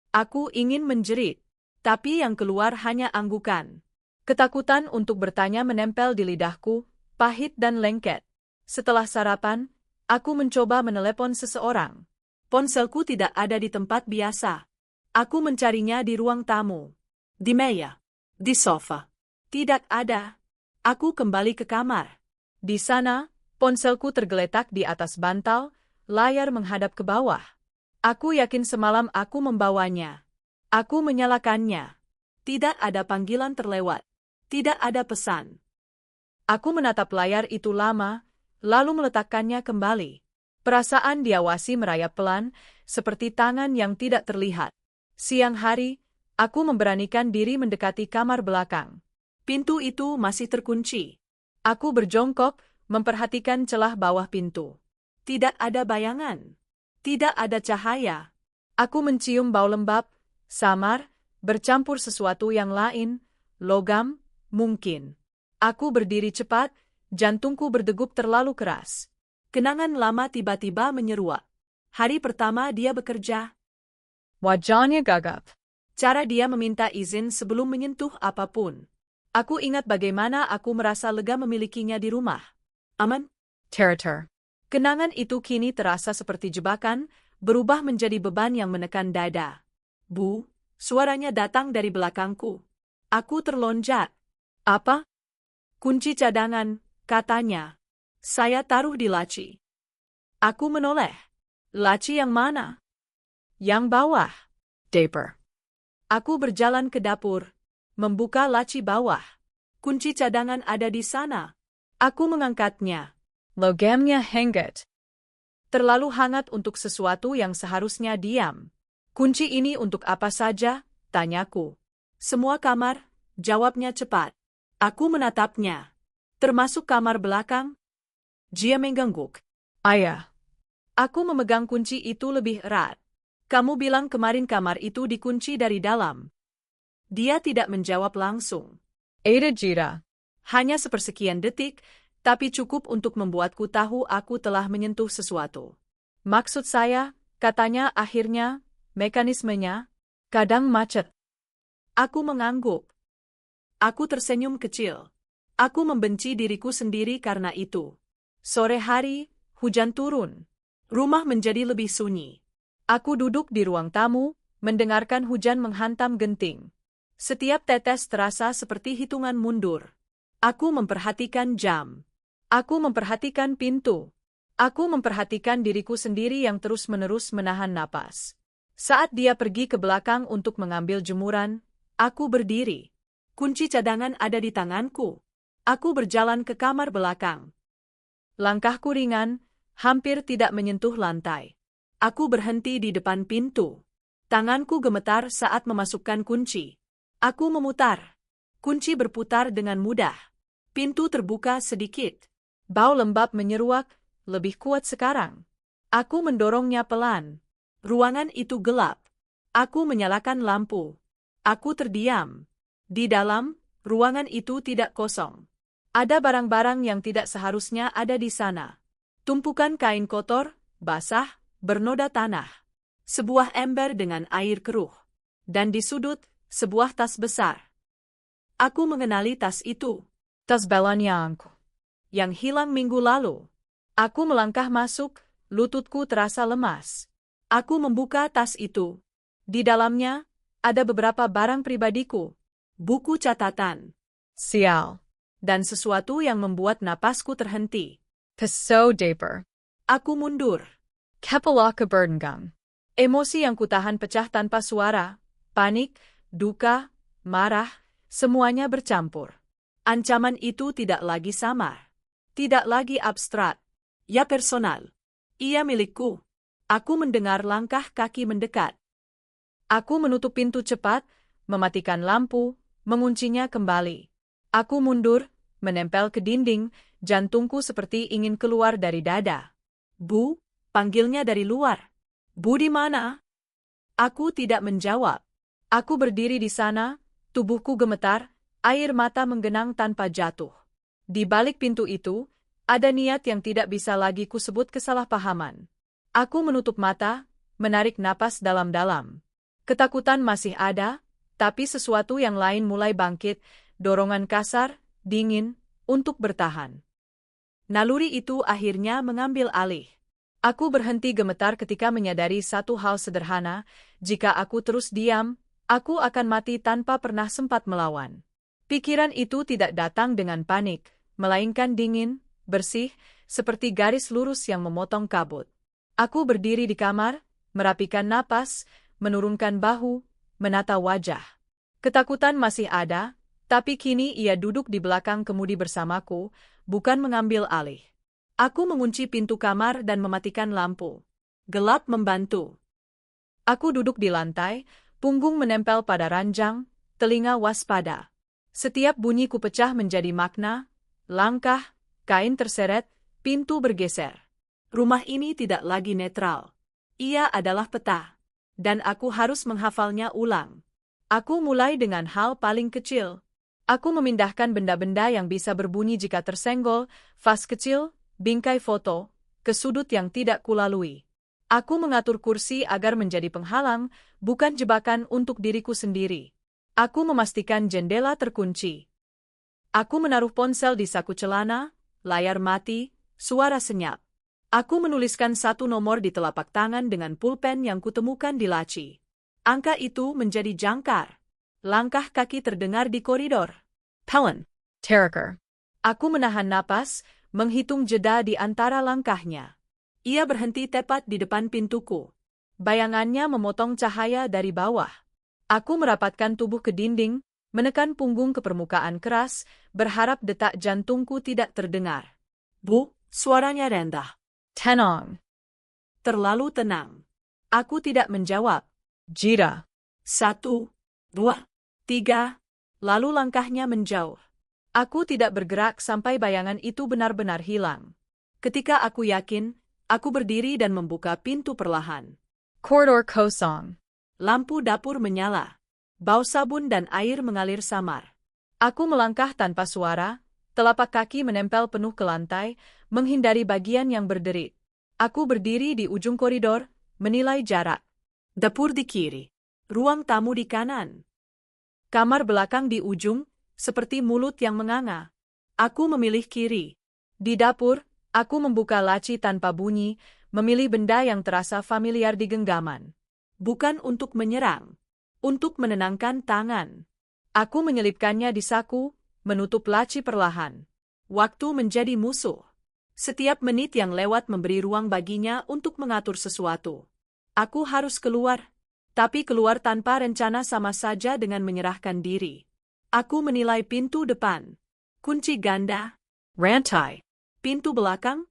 Aku ingin menjerit. Tapi yang keluar hanya anggukan. Ketakutan untuk bertanya menempel di lidahku, pahit dan lengket. Setelah sarapan, aku mencoba menelepon seseorang. Ponselku tidak ada di tempat biasa. Aku mencarinya di ruang tamu. Di meja. Di sofa. Tidak ada. Aku kembali ke kamar. Di sana, ponselku tergeletak di atas bantal, layar menghadap ke bawah. Aku yakin semalam aku membawanya. Aku menyalakannya. Tidak ada panggilan terlewat. Tidak ada pesan. Aku menatap layar itu lama, lalu meletakkannya kembali. Perasaan diawasi merayap pelan, seperti tangan yang tidak terlihat. Siang hari, aku memberanikan diri mendekati kamar belakang. Pintu itu masih terkunci. Aku berjongkok, memperhatikan celah bawah pintu. Tidak ada bayangan. Tidak ada cahaya. Aku mencium bau lembab, samar, bercampur sesuatu yang lain, logam, mungkin. Aku berdiri cepat, jantungku berdegup terlalu keras. Kenangan lama tiba-tiba menyeruak. Hari pertama dia bekerja. Wajahnya gagap. Cara dia meminta izin sebelum menyentuh apapun. Aku ingat bagaimana aku merasa lega memilikinya di rumah. Aman? Ter. Kenangan itu kini terasa seperti jebakan, berubah menjadi beban yang menekan dada. Bu, suaranya datang dari belakangku. Aku terlonjak. Apa? Kunci cadangan, katanya. Saya taruh di laci. Aku menoleh. Laci yang mana? Yang bawah. Daper. Aku berjalan ke dapur, membuka laci bawah. Kunci cadangan ada di sana. Aku mengangkatnya. Logamnya hangat. Terlalu hangat untuk sesuatu yang seharusnya diam. Kunci ini untuk apa saja? Tanyaku. Semua kamar, jawabnya cepat. Aku menatapnya. Termasuk kamar belakang? Dia mengangguk. Ayah. Aku memegang kunci itu lebih erat. Kamu bilang kemarin kamar itu dikunci dari dalam. Dia tidak menjawab langsung. Ada jira. Hanya sepersekian detik, tapi cukup untuk membuatku tahu aku telah menyentuh sesuatu. Maksud saya, katanya akhirnya, mekanismenya, kadang macet. Aku mengangguk. Aku tersenyum kecil. Aku membenci diriku sendiri karena itu. Sore hari, hujan turun. Rumah menjadi lebih sunyi. Aku duduk di ruang tamu, mendengarkan hujan menghantam genting. Setiap tetes terasa seperti hitungan mundur. Aku memperhatikan jam. Aku memperhatikan pintu. Aku memperhatikan diriku sendiri yang terus-menerus menahan napas. Saat dia pergi ke belakang untuk mengambil jemuran, aku berdiri. Kunci cadangan ada di tanganku. Aku berjalan ke kamar belakang. Langkahku ringan, hampir tidak menyentuh lantai. Aku berhenti di depan pintu. Tanganku gemetar saat memasukkan kunci. Aku memutar. Kunci berputar dengan mudah. Pintu terbuka sedikit. Bau lembab menyeruak, lebih kuat sekarang. Aku mendorongnya pelan. Ruangan itu gelap. Aku menyalakan lampu. Aku terdiam. Di dalam, ruangan itu tidak kosong. Ada barang-barang yang tidak seharusnya ada di sana. Tumpukan kain kotor, basah, bernoda tanah. Sebuah ember dengan air keruh. Dan di sudut, sebuah tas besar. Aku mengenali tas itu. Tas balonyangku. Yang hilang minggu lalu. Aku melangkah masuk, lututku terasa lemas. Aku membuka tas itu. Di dalamnya, ada beberapa barang pribadiku. Buku catatan. Sial. Dan sesuatu yang membuat napasku terhenti. Peso Daper. Aku mundur. Kepala keberdengang. Emosi yang kutahan pecah tanpa suara, panik, duka, marah, semuanya bercampur. Ancaman itu tidak lagi samar. Tidak lagi abstrak. Ya personal. Ia milikku. Aku mendengar langkah kaki mendekat. Aku menutup pintu cepat, mematikan lampu, menguncinya kembali. Aku mundur, menempel ke dinding, jantungku seperti ingin keluar dari dada. Bu, panggilnya dari luar. Bu di mana? Aku tidak menjawab. Aku berdiri di sana, tubuhku gemetar, air mata menggenang tanpa jatuh. Di balik pintu itu, ada niat yang tidak bisa lagi kusebut kesalahpahaman. Aku menutup mata, menarik napas dalam-dalam. Ketakutan masih ada, tapi sesuatu yang lain mulai bangkit, dorongan kasar, dingin, untuk bertahan. Naluri itu akhirnya mengambil alih. Aku berhenti gemetar ketika menyadari satu hal sederhana, jika aku terus diam, aku akan mati tanpa pernah sempat melawan. Pikiran itu tidak datang dengan panik, melainkan dingin, bersih, seperti garis lurus yang memotong kabut. Aku berdiri di kamar, merapikan napas, menurunkan bahu, menata wajah. Ketakutan masih ada, tapi kini ia duduk di belakang kemudi bersamaku, bukan mengambil alih. Aku mengunci pintu kamar dan mematikan lampu. Gelap membantu. Aku duduk di lantai, punggung menempel pada ranjang, telinga waspada. Setiap bunyi kupecah menjadi makna, langkah, kain terseret, pintu bergeser. Rumah ini tidak lagi netral. Ia adalah peta. Dan aku harus menghafalnya ulang. Aku mulai dengan hal paling kecil. Aku memindahkan benda-benda yang bisa berbunyi jika tersenggol, vas kecil, bingkai foto, ke sudut yang tidak kulalui. Aku mengatur kursi agar menjadi penghalang, bukan jebakan untuk diriku sendiri. Aku memastikan jendela terkunci. Aku menaruh ponsel di saku celana, layar mati, suara senyap. Aku menuliskan satu nomor di telapak tangan dengan pulpen yang kutemukan di laci. Angka itu menjadi jangkar. Langkah kaki terdengar di koridor. Helen. Terker. Aku menahan napas, menghitung jeda di antara langkahnya. Ia berhenti tepat di depan pintuku. Bayangannya memotong cahaya dari bawah. Aku merapatkan tubuh ke dinding, menekan punggung ke permukaan keras, berharap detak jantungku tidak terdengar. Bu, suaranya rendah. Tenang. Terlalu tenang. Aku tidak menjawab. Jira. 1, 2, 3. Lalu langkahnya menjauh. Aku tidak bergerak sampai bayangan itu benar-benar hilang. Ketika aku yakin, aku berdiri dan membuka pintu perlahan. Koridor kosong. Lampu dapur menyala. Bau sabun dan air mengalir samar. Aku melangkah tanpa suara, telapak kaki menempel penuh ke lantai, menghindari bagian yang berderit. Aku berdiri di ujung koridor, menilai jarak. Dapur di kiri. Ruang tamu di kanan. Kamar belakang di ujung, seperti mulut yang menganga. Aku memilih kiri. Di dapur, aku membuka laci tanpa bunyi, memilih benda yang terasa familiar di genggaman. Bukan untuk menyerang. Untuk menenangkan tangan. Aku menyelipkannya di saku, menutup laci perlahan. Waktu menjadi musuh. Setiap menit yang lewat memberi ruang baginya untuk mengatur sesuatu. Aku harus keluar. Tapi keluar tanpa rencana sama saja dengan menyerahkan diri. Aku menilai pintu depan. Kunci ganda. Rantai. Pintu belakang.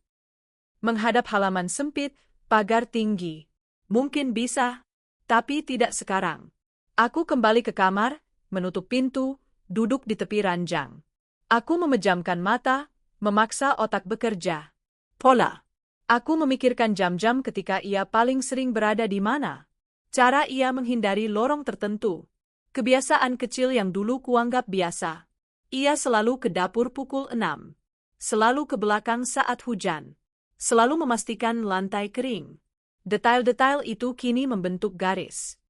Menghadap halaman sempit, pagar tinggi. Mungkin bisa, tapi tidak sekarang. Aku kembali ke kamar, menutup pintu, duduk di tepi ranjang. Aku memejamkan mata, memaksa otak bekerja. Pola. Aku memikirkan jam-jam ketika ia paling sering berada di mana. Cara ia menghindari lorong tertentu. Kebiasaan kecil yang dulu kuanggap biasa. Ia selalu ke dapur pukul 6. Selalu ke belakang saat hujan. Selalu memastikan lantai kering. Detail-detail itu kini membentuk garis.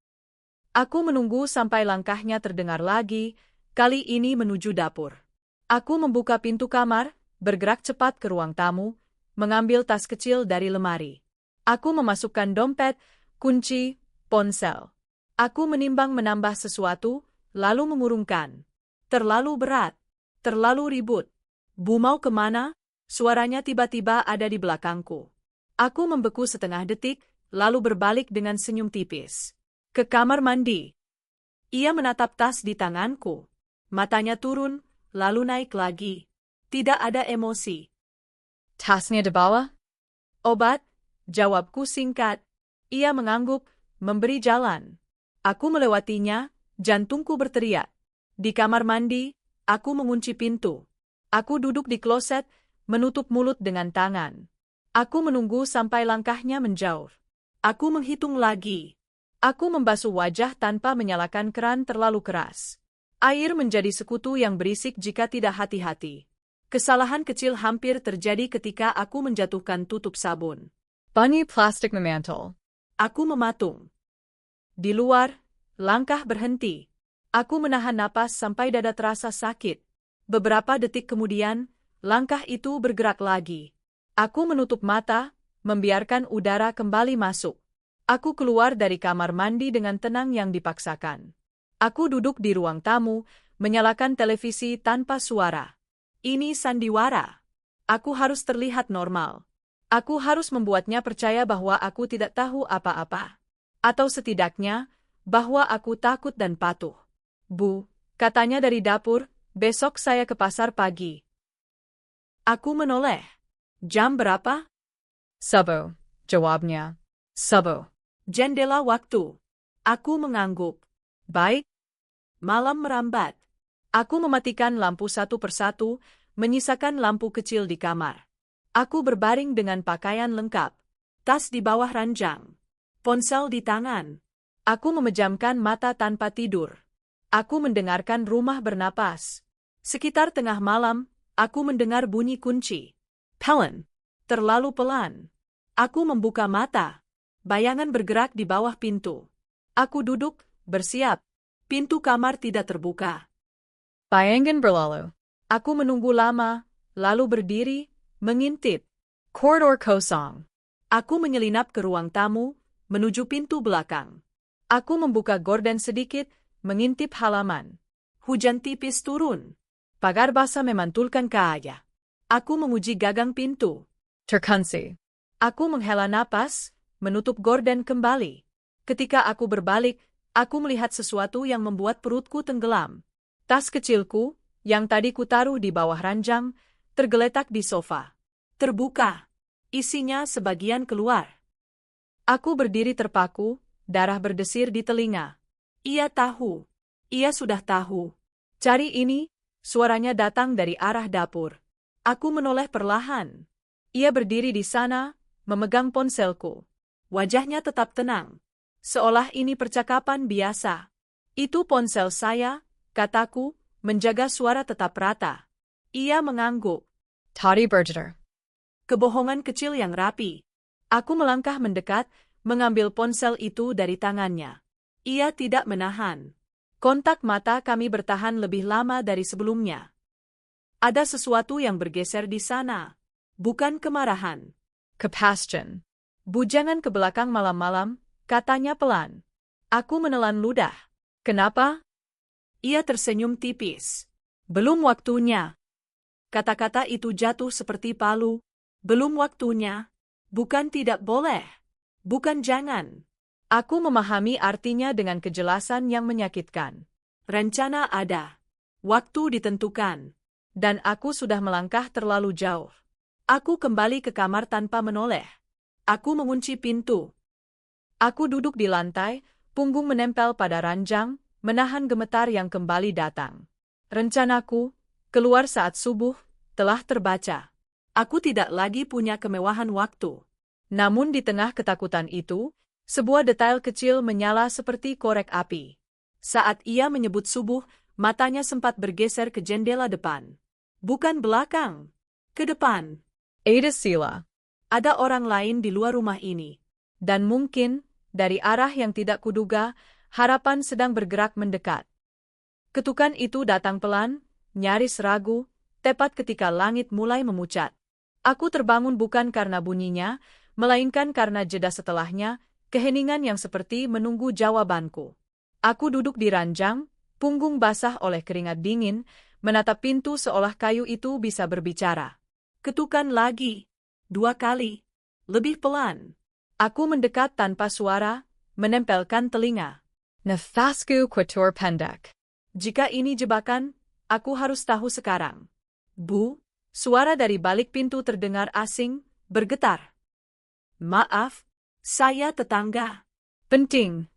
Aku menunggu sampai langkahnya terdengar lagi, kali ini menuju dapur. Aku membuka pintu kamar, bergerak cepat ke ruang tamu, mengambil tas kecil dari lemari. Aku memasukkan dompet, kunci, ponsel. Aku menimbang menambah sesuatu, lalu mengurungkan. Terlalu berat. Terlalu ribut. Bu mau kemana? Suaranya tiba-tiba ada di belakangku. Aku membeku setengah detik, lalu berbalik dengan senyum tipis. Ke kamar mandi. Ia menatap tas di tanganku. Matanya turun, lalu naik lagi. Tidak ada emosi. Tasnya di bawah? Obat, jawabku singkat. Ia mengangguk, memberi jalan. Aku melewatinya, jantungku berteriak. Di kamar mandi, aku mengunci pintu. Aku duduk di kloset, menutup mulut dengan tangan. Aku menunggu sampai langkahnya menjauh. Aku menghitung lagi. Aku membasuh wajah tanpa menyalakan keran terlalu keras. Air menjadi sekutu yang berisik jika tidak hati-hati. Kesalahan kecil hampir terjadi ketika aku menjatuhkan tutup sabun. Bunyi plastik memantul. Aku mematung. Di luar, langkah berhenti. Aku menahan napas sampai dada terasa sakit. Beberapa detik kemudian, langkah itu bergerak lagi. Aku menutup mata, membiarkan udara kembali masuk. Aku keluar dari kamar mandi dengan tenang yang dipaksakan. Aku duduk di ruang tamu, menyalakan televisi tanpa suara. Ini sandiwara. Aku harus terlihat normal. Aku harus membuatnya percaya bahwa aku tidak tahu apa-apa. Atau setidaknya, bahwa aku takut dan patuh. Bu, katanya dari dapur, besok saya ke pasar pagi. Aku menoleh. Jam berapa? Subuh, jawabnya. Subuh. Jendela waktu. Aku mengangguk. Baik. Malam merambat. Aku mematikan lampu satu persatu, menyisakan lampu kecil di kamar. Aku berbaring dengan pakaian lengkap. Tas di bawah ranjang. Ponsel di tangan. Aku memejamkan mata tanpa tidur. Aku mendengarkan rumah bernapas. Sekitar tengah malam, aku mendengar bunyi kunci. Pelan. Terlalu pelan. Aku membuka mata. Bayangan bergerak di bawah pintu. Aku duduk, bersiap. Pintu kamar tidak terbuka. Bayangan berlalu. Aku menunggu lama, lalu berdiri, mengintip. Koridor kosong. Aku menyelinap ke ruang tamu, menuju pintu belakang. Aku membuka gorden sedikit, mengintip halaman. Hujan tipis turun. Pagar basah memantulkan cahaya. Aku menguji gagang pintu. Terkunci. Aku menghela napas, menutup gorden kembali. Ketika aku berbalik, aku melihat sesuatu yang membuat perutku tenggelam. Tas kecilku, yang tadi kutaruh di bawah ranjang, tergeletak di sofa. Terbuka. Isinya sebagian keluar. Aku berdiri terpaku, darah berdesir di telinga. Ia tahu. Ia sudah tahu. Cari ini, suaranya datang dari arah dapur. Aku menoleh perlahan. Ia berdiri di sana, memegang ponselku. Wajahnya tetap tenang. Seolah ini percakapan biasa. Itu ponsel saya, kataku, menjaga suara tetap rata. Ia mengangguk. Tadi berjeter. Kebohongan kecil yang rapi. Aku melangkah mendekat, mengambil ponsel itu dari tangannya. Ia tidak menahan. Kontak mata kami bertahan lebih lama dari sebelumnya. Ada sesuatu yang bergeser di sana. Bukan kemarahan. Kepassion. Bujangan ke belakang malam-malam, katanya pelan. Aku menelan ludah. Kenapa? Ia tersenyum tipis. Belum waktunya. Kata-kata itu jatuh seperti palu. Belum waktunya. Bukan tidak boleh. Bukan jangan. Aku memahami artinya dengan kejelasan yang menyakitkan. Rencana ada. Waktu ditentukan. Dan aku sudah melangkah terlalu jauh. Aku kembali ke kamar tanpa menoleh. Aku mengunci pintu. Aku duduk di lantai, punggung menempel pada ranjang, menahan gemetar yang kembali datang. Rencanaku, keluar saat subuh, telah terbaca. Aku tidak lagi punya kemewahan waktu. Namun di tengah ketakutan itu, sebuah detail kecil menyala seperti korek api. Saat ia menyebut subuh, matanya sempat bergeser ke jendela depan. Bukan belakang, ke depan. Ada Sila. Ada orang lain di luar rumah ini. Dan mungkin, dari arah yang tidak kuduga, harapan sedang bergerak mendekat. Ketukan itu datang pelan, nyaris ragu, tepat ketika langit mulai memucat. Aku terbangun bukan karena bunyinya, melainkan karena jeda setelahnya, keheningan yang seperti menunggu jawabanku. Aku duduk di ranjang, punggung basah oleh keringat dingin, menatap pintu seolah kayu itu bisa berbicara. Ketukan lagi. 2 kali. Lebih pelan. Aku mendekat tanpa suara, menempelkan telinga. Nafasku kuatur pendek. Jika ini jebakan, aku harus tahu sekarang. Bu, suara dari balik pintu terdengar asing, bergetar. Maaf, saya tetangga. Penting.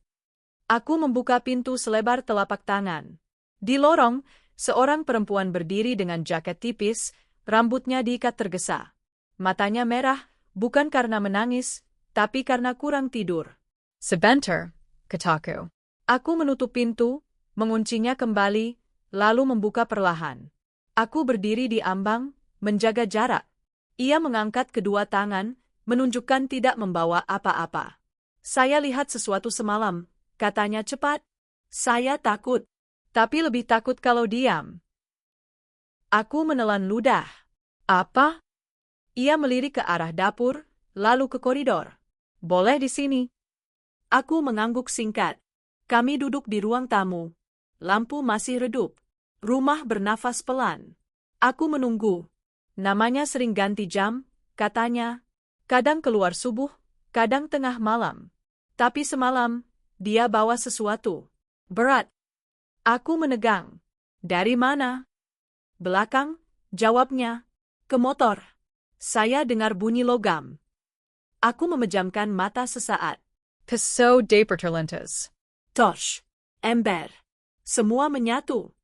Aku membuka pintu selebar telapak tangan. Di lorong, seorang perempuan berdiri dengan jaket tipis, rambutnya diikat tergesa. Matanya merah, bukan karena menangis, tapi karena kurang tidur. Sebentar, kataku. Aku menutup pintu, menguncinya kembali, lalu membuka perlahan. Aku berdiri di ambang, menjaga jarak. Ia mengangkat kedua tangan, menunjukkan tidak membawa apa-apa. Saya lihat sesuatu semalam, katanya cepat. Saya takut, tapi lebih takut kalau diam. Aku menelan ludah. Apa? Ia melirik ke arah dapur, lalu ke koridor. Boleh di sini. Aku mengangguk singkat. Kami duduk di ruang tamu. Lampu masih redup. Rumah bernafas pelan. Aku menunggu. Namanya sering ganti jam, katanya. Kadang keluar subuh, kadang tengah malam. Tapi semalam, dia bawa sesuatu. Berat. Aku menegang. Dari mana? Belakang, jawabnya. Ke motor. Saya dengar bunyi logam. Aku memejamkan mata sesaat. Peso de perterlintas. Tosh. Ember. Semua menyatu.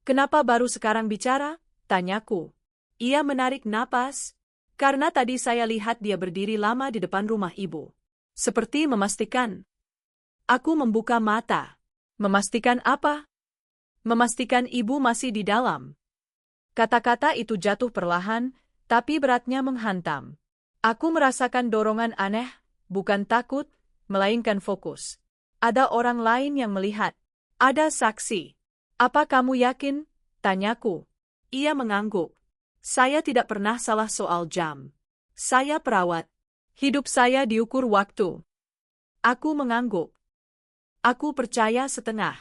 Kenapa baru sekarang bicara? Tanyaku. Ia menarik napas, karena tadi saya lihat dia berdiri lama di depan rumah ibu. Seperti memastikan. Aku membuka mata. Memastikan apa? Memastikan ibu masih di dalam. Kata-kata itu jatuh perlahan, tapi beratnya menghantam. Aku merasakan dorongan aneh, bukan takut, melainkan fokus. Ada orang lain yang melihat. Ada saksi. Apa kamu yakin? Tanyaku. Ia mengangguk. Saya tidak pernah salah soal jam. Saya perawat. Hidup saya diukur waktu. Aku mengangguk. Aku percaya setengah.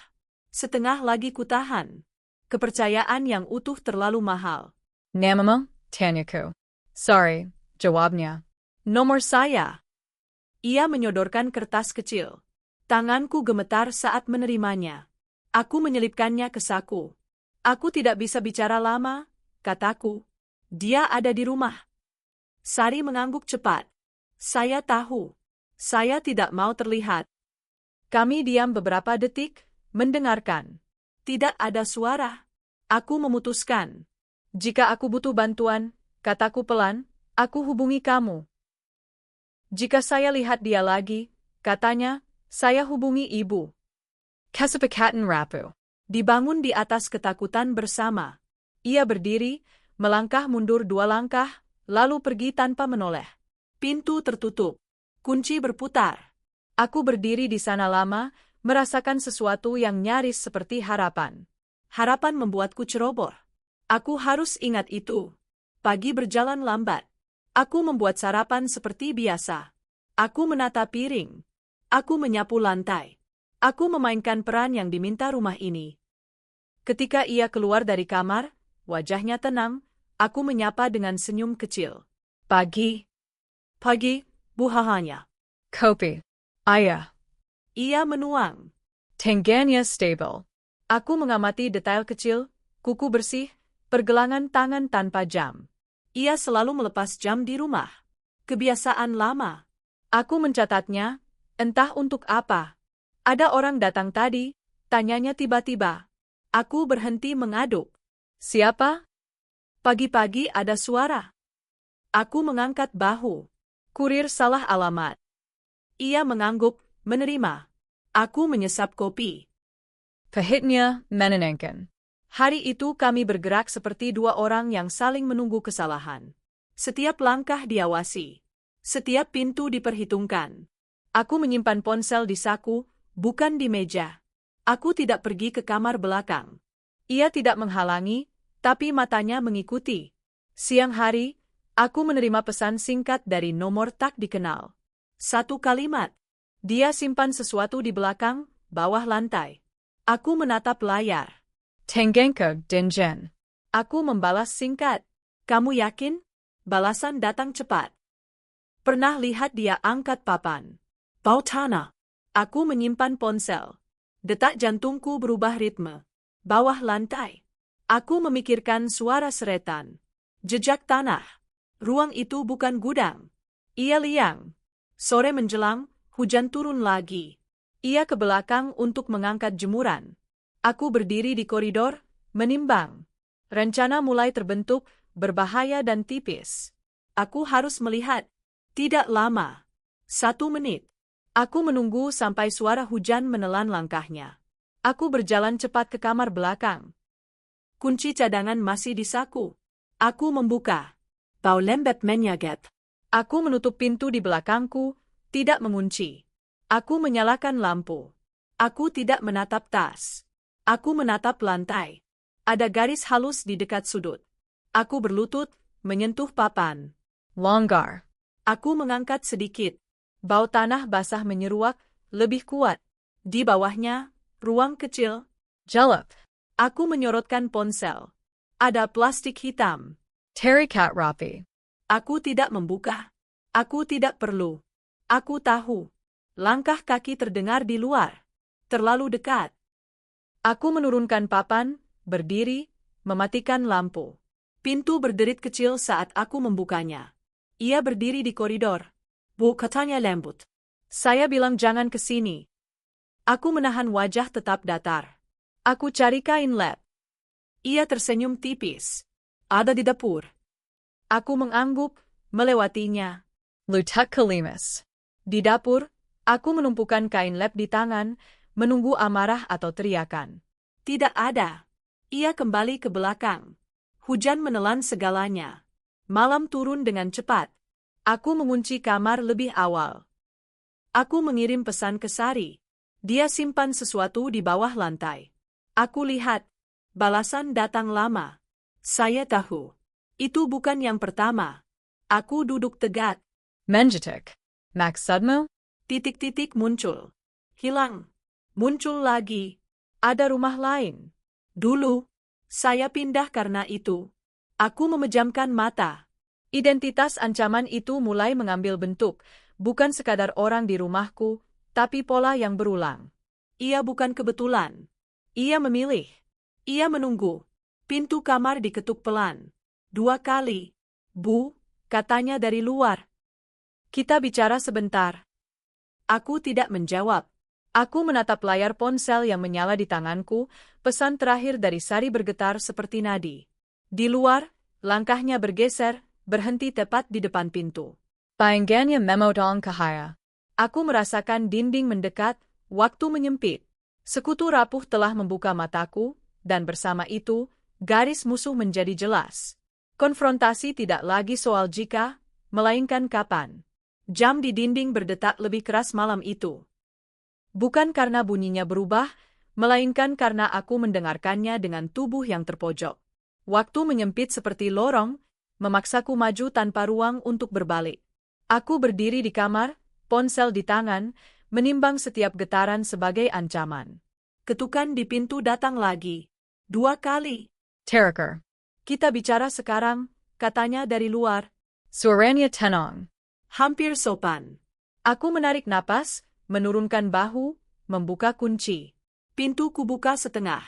Setengah lagi kutahan. Kepercayaan yang utuh terlalu mahal. Namamu? Tanyaku. Sorry, jawabnya. Nomor saya. Ia menyodorkan kertas kecil. Tanganku gemetar saat menerimanya. Aku menyelipkannya ke saku. Aku tidak bisa bicara lama, kataku. Dia ada di rumah. Sari mengangguk cepat. Saya tahu. Saya tidak mau terlihat. Kami diam beberapa detik, mendengarkan. Tidak ada suara. Aku memutuskan. Jika aku butuh bantuan, kataku pelan, aku hubungi kamu. Jika saya lihat dia lagi, katanya, saya hubungi ibu. Kesepakatan rapuh. Dibangun di atas ketakutan bersama. Ia berdiri, melangkah mundur 2 langkah, lalu pergi tanpa menoleh. Pintu tertutup. Kunci berputar. Aku berdiri di sana lama, merasakan sesuatu yang nyaris seperti harapan. Harapan membuatku ceroboh. Aku harus ingat itu. Pagi berjalan lambat. Aku membuat sarapan seperti biasa. Aku menata piring. Aku menyapu lantai. Aku memainkan peran yang diminta rumah ini. Ketika ia keluar dari kamar, wajahnya tenang, aku menyapa dengan senyum kecil. Pagi. Pagi, Bu Hahanya. Kopi. Ayah. Ia menuang. Tengganya stabil. Aku mengamati detail kecil, kuku bersih, pergelangan tangan tanpa jam. Ia selalu melepas jam di rumah. Kebiasaan lama. Aku mencatatnya, entah untuk apa. Ada orang datang tadi, tanyanya tiba-tiba. Aku berhenti mengaduk. Siapa? Pagi-pagi ada suara. Aku mengangkat bahu. Kurir salah alamat. Ia mengangguk, menerima. Aku menyesap kopi. Pahitnya, menenangkan. Hari itu kami bergerak seperti dua orang yang saling menunggu kesalahan. Setiap langkah diawasi. Setiap pintu diperhitungkan. Aku menyimpan ponsel di saku, bukan di meja. Aku tidak pergi ke kamar belakang. Ia tidak menghalangi, tapi matanya mengikuti. Siang hari, aku menerima pesan singkat dari nomor tak dikenal. Satu kalimat. Dia simpan sesuatu di belakang, bawah lantai. Aku menatap layar. Tenggengke, Denjen. Aku membalas singkat. Kamu yakin? Balasan datang cepat. Pernah lihat dia angkat papan. Bau tanah. Aku menyimpan ponsel. Detak jantungku berubah ritme. Bawah lantai. Aku memikirkan suara seretan. Jejak tanah. Ruang itu bukan gudang. Ia liang. Sore menjelang, hujan turun lagi. Ia ke belakang untuk mengangkat jemuran. Aku berdiri di koridor, menimbang. Rencana mulai terbentuk, berbahaya dan tipis. Aku harus melihat. Tidak lama. 1 menit. Aku menunggu sampai suara hujan menelan langkahnya. Aku berjalan cepat ke kamar belakang. Kunci cadangan masih di saku. Aku membuka. Bau lembab menyaget. Aku menutup pintu di belakangku, tidak mengunci. Aku menyalakan lampu. Aku tidak menatap tas. Aku menatap lantai. Ada garis halus di dekat sudut. Aku berlutut, menyentuh papan. Longgar. Aku mengangkat sedikit. Bau tanah basah menyeruak, lebih kuat. Di bawahnya, ruang kecil. Jelap. Aku menyorotkan ponsel. Ada plastik hitam. Terikat rapi. Aku tidak membuka. Aku tidak perlu. Aku tahu. Langkah kaki terdengar di luar. Terlalu dekat. Aku menurunkan papan, berdiri, mematikan lampu. Pintu berderit kecil saat aku membukanya. Ia berdiri di koridor. Bu, katanya lembut. Saya bilang jangan ke sini. Aku menahan wajah tetap datar. Aku cari kain lap. Ia tersenyum tipis. Ada di dapur. Aku mengangguk, melewatinya. Lutak kalimas. Di dapur, aku menumpukan kain lap di tangan, menunggu amarah atau teriakan. Tidak ada. Ia kembali ke belakang. Hujan menelan segalanya. Malam turun dengan cepat. Aku mengunci kamar lebih awal. Aku mengirim pesan ke Sari. Dia simpan sesuatu di bawah lantai. Aku lihat. Balasan datang lama. Saya tahu. Itu bukan yang pertama. Aku duduk tegak. Menjetek. Maksudmu? Titik-titik muncul. Hilang. Muncul lagi. Ada rumah lain. Dulu, saya pindah karena itu. Aku memejamkan mata. Identitas ancaman itu mulai mengambil bentuk, bukan sekadar orang di rumahku, tapi pola yang berulang. Ia bukan kebetulan. Ia memilih. Ia menunggu. Pintu kamar diketuk pelan. 2 kali. Bu, katanya dari luar. Kita bicara sebentar. Aku tidak menjawab. Aku menatap layar ponsel yang menyala di tanganku, pesan terakhir dari Sari bergetar seperti nadi. Di luar, langkahnya bergeser, berhenti tepat di depan pintu. Bayangannya memodong kahaya. Aku merasakan dinding mendekat, waktu menyempit. Sekutu rapuh telah membuka mataku, dan bersama itu, garis musuh menjadi jelas. Konfrontasi tidak lagi soal jika, melainkan kapan. Jam di dinding berdetak lebih keras malam itu. Bukan karena bunyinya berubah, melainkan karena aku mendengarkannya dengan tubuh yang terpojok. Waktu menyempit seperti lorong, memaksaku maju tanpa ruang untuk berbalik. Aku berdiri di kamar, ponsel di tangan, menimbang setiap getaran sebagai ancaman. Ketukan di pintu datang lagi. 2 kali. Teraker. Kita bicara sekarang, katanya dari luar. Suaranya tenang. Hampir sopan. Aku menarik napas, menurunkan bahu, membuka kunci. Pintu kubuka setengah.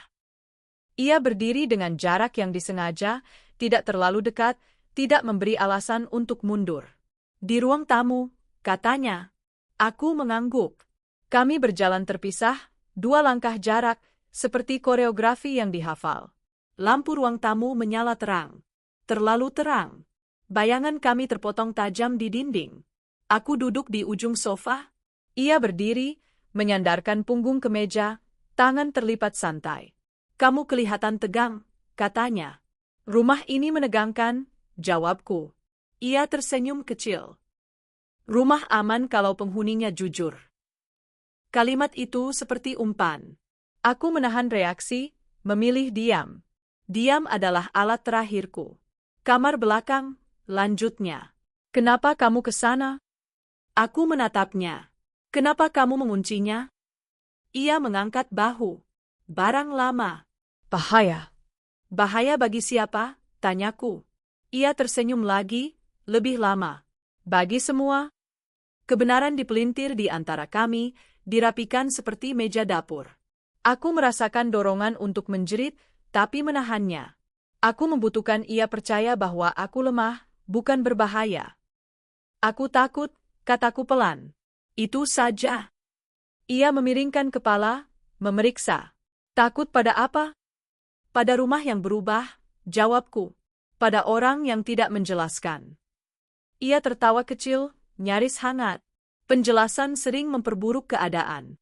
Ia berdiri dengan jarak yang disengaja, tidak terlalu dekat, tidak memberi alasan untuk mundur. Di ruang tamu, katanya. Aku mengangguk. Kami berjalan terpisah, 2 langkah jarak, seperti koreografi yang dihafal. Lampu ruang tamu menyala terang. Terlalu terang. Bayangan kami terpotong tajam di dinding. Aku duduk di ujung sofa. Ia berdiri, menyandarkan punggung ke meja, tangan terlipat santai. Kamu kelihatan tegang, katanya. Rumah ini menegangkan, jawabku. Ia tersenyum kecil. Rumah aman kalau penghuninya jujur. Kalimat itu seperti umpan. Aku menahan reaksi, memilih diam. Diam adalah alat terakhirku. Kamar belakang, lanjutnya. Kenapa kamu ke sana? Aku menatapnya. Kenapa kamu menguncinya? Ia mengangkat bahu. Barang lama. Bahaya. Bahaya bagi siapa? Tanyaku. Ia tersenyum lagi, lebih lama. Bagi semua. Kebenaran dipelintir di antara kami, dirapikan seperti meja dapur. Aku merasakan dorongan untuk menjerit, tapi menahannya. Aku membutuhkan ia percaya bahwa aku lemah, bukan berbahaya. Aku takut, kataku pelan. Itu saja. Ia memiringkan kepala, memeriksa. Takut pada apa? Pada rumah yang berubah, jawabku. Pada orang yang tidak menjelaskan. Ia tertawa kecil, nyaris hangat. Penjelasan sering memperburuk keadaan.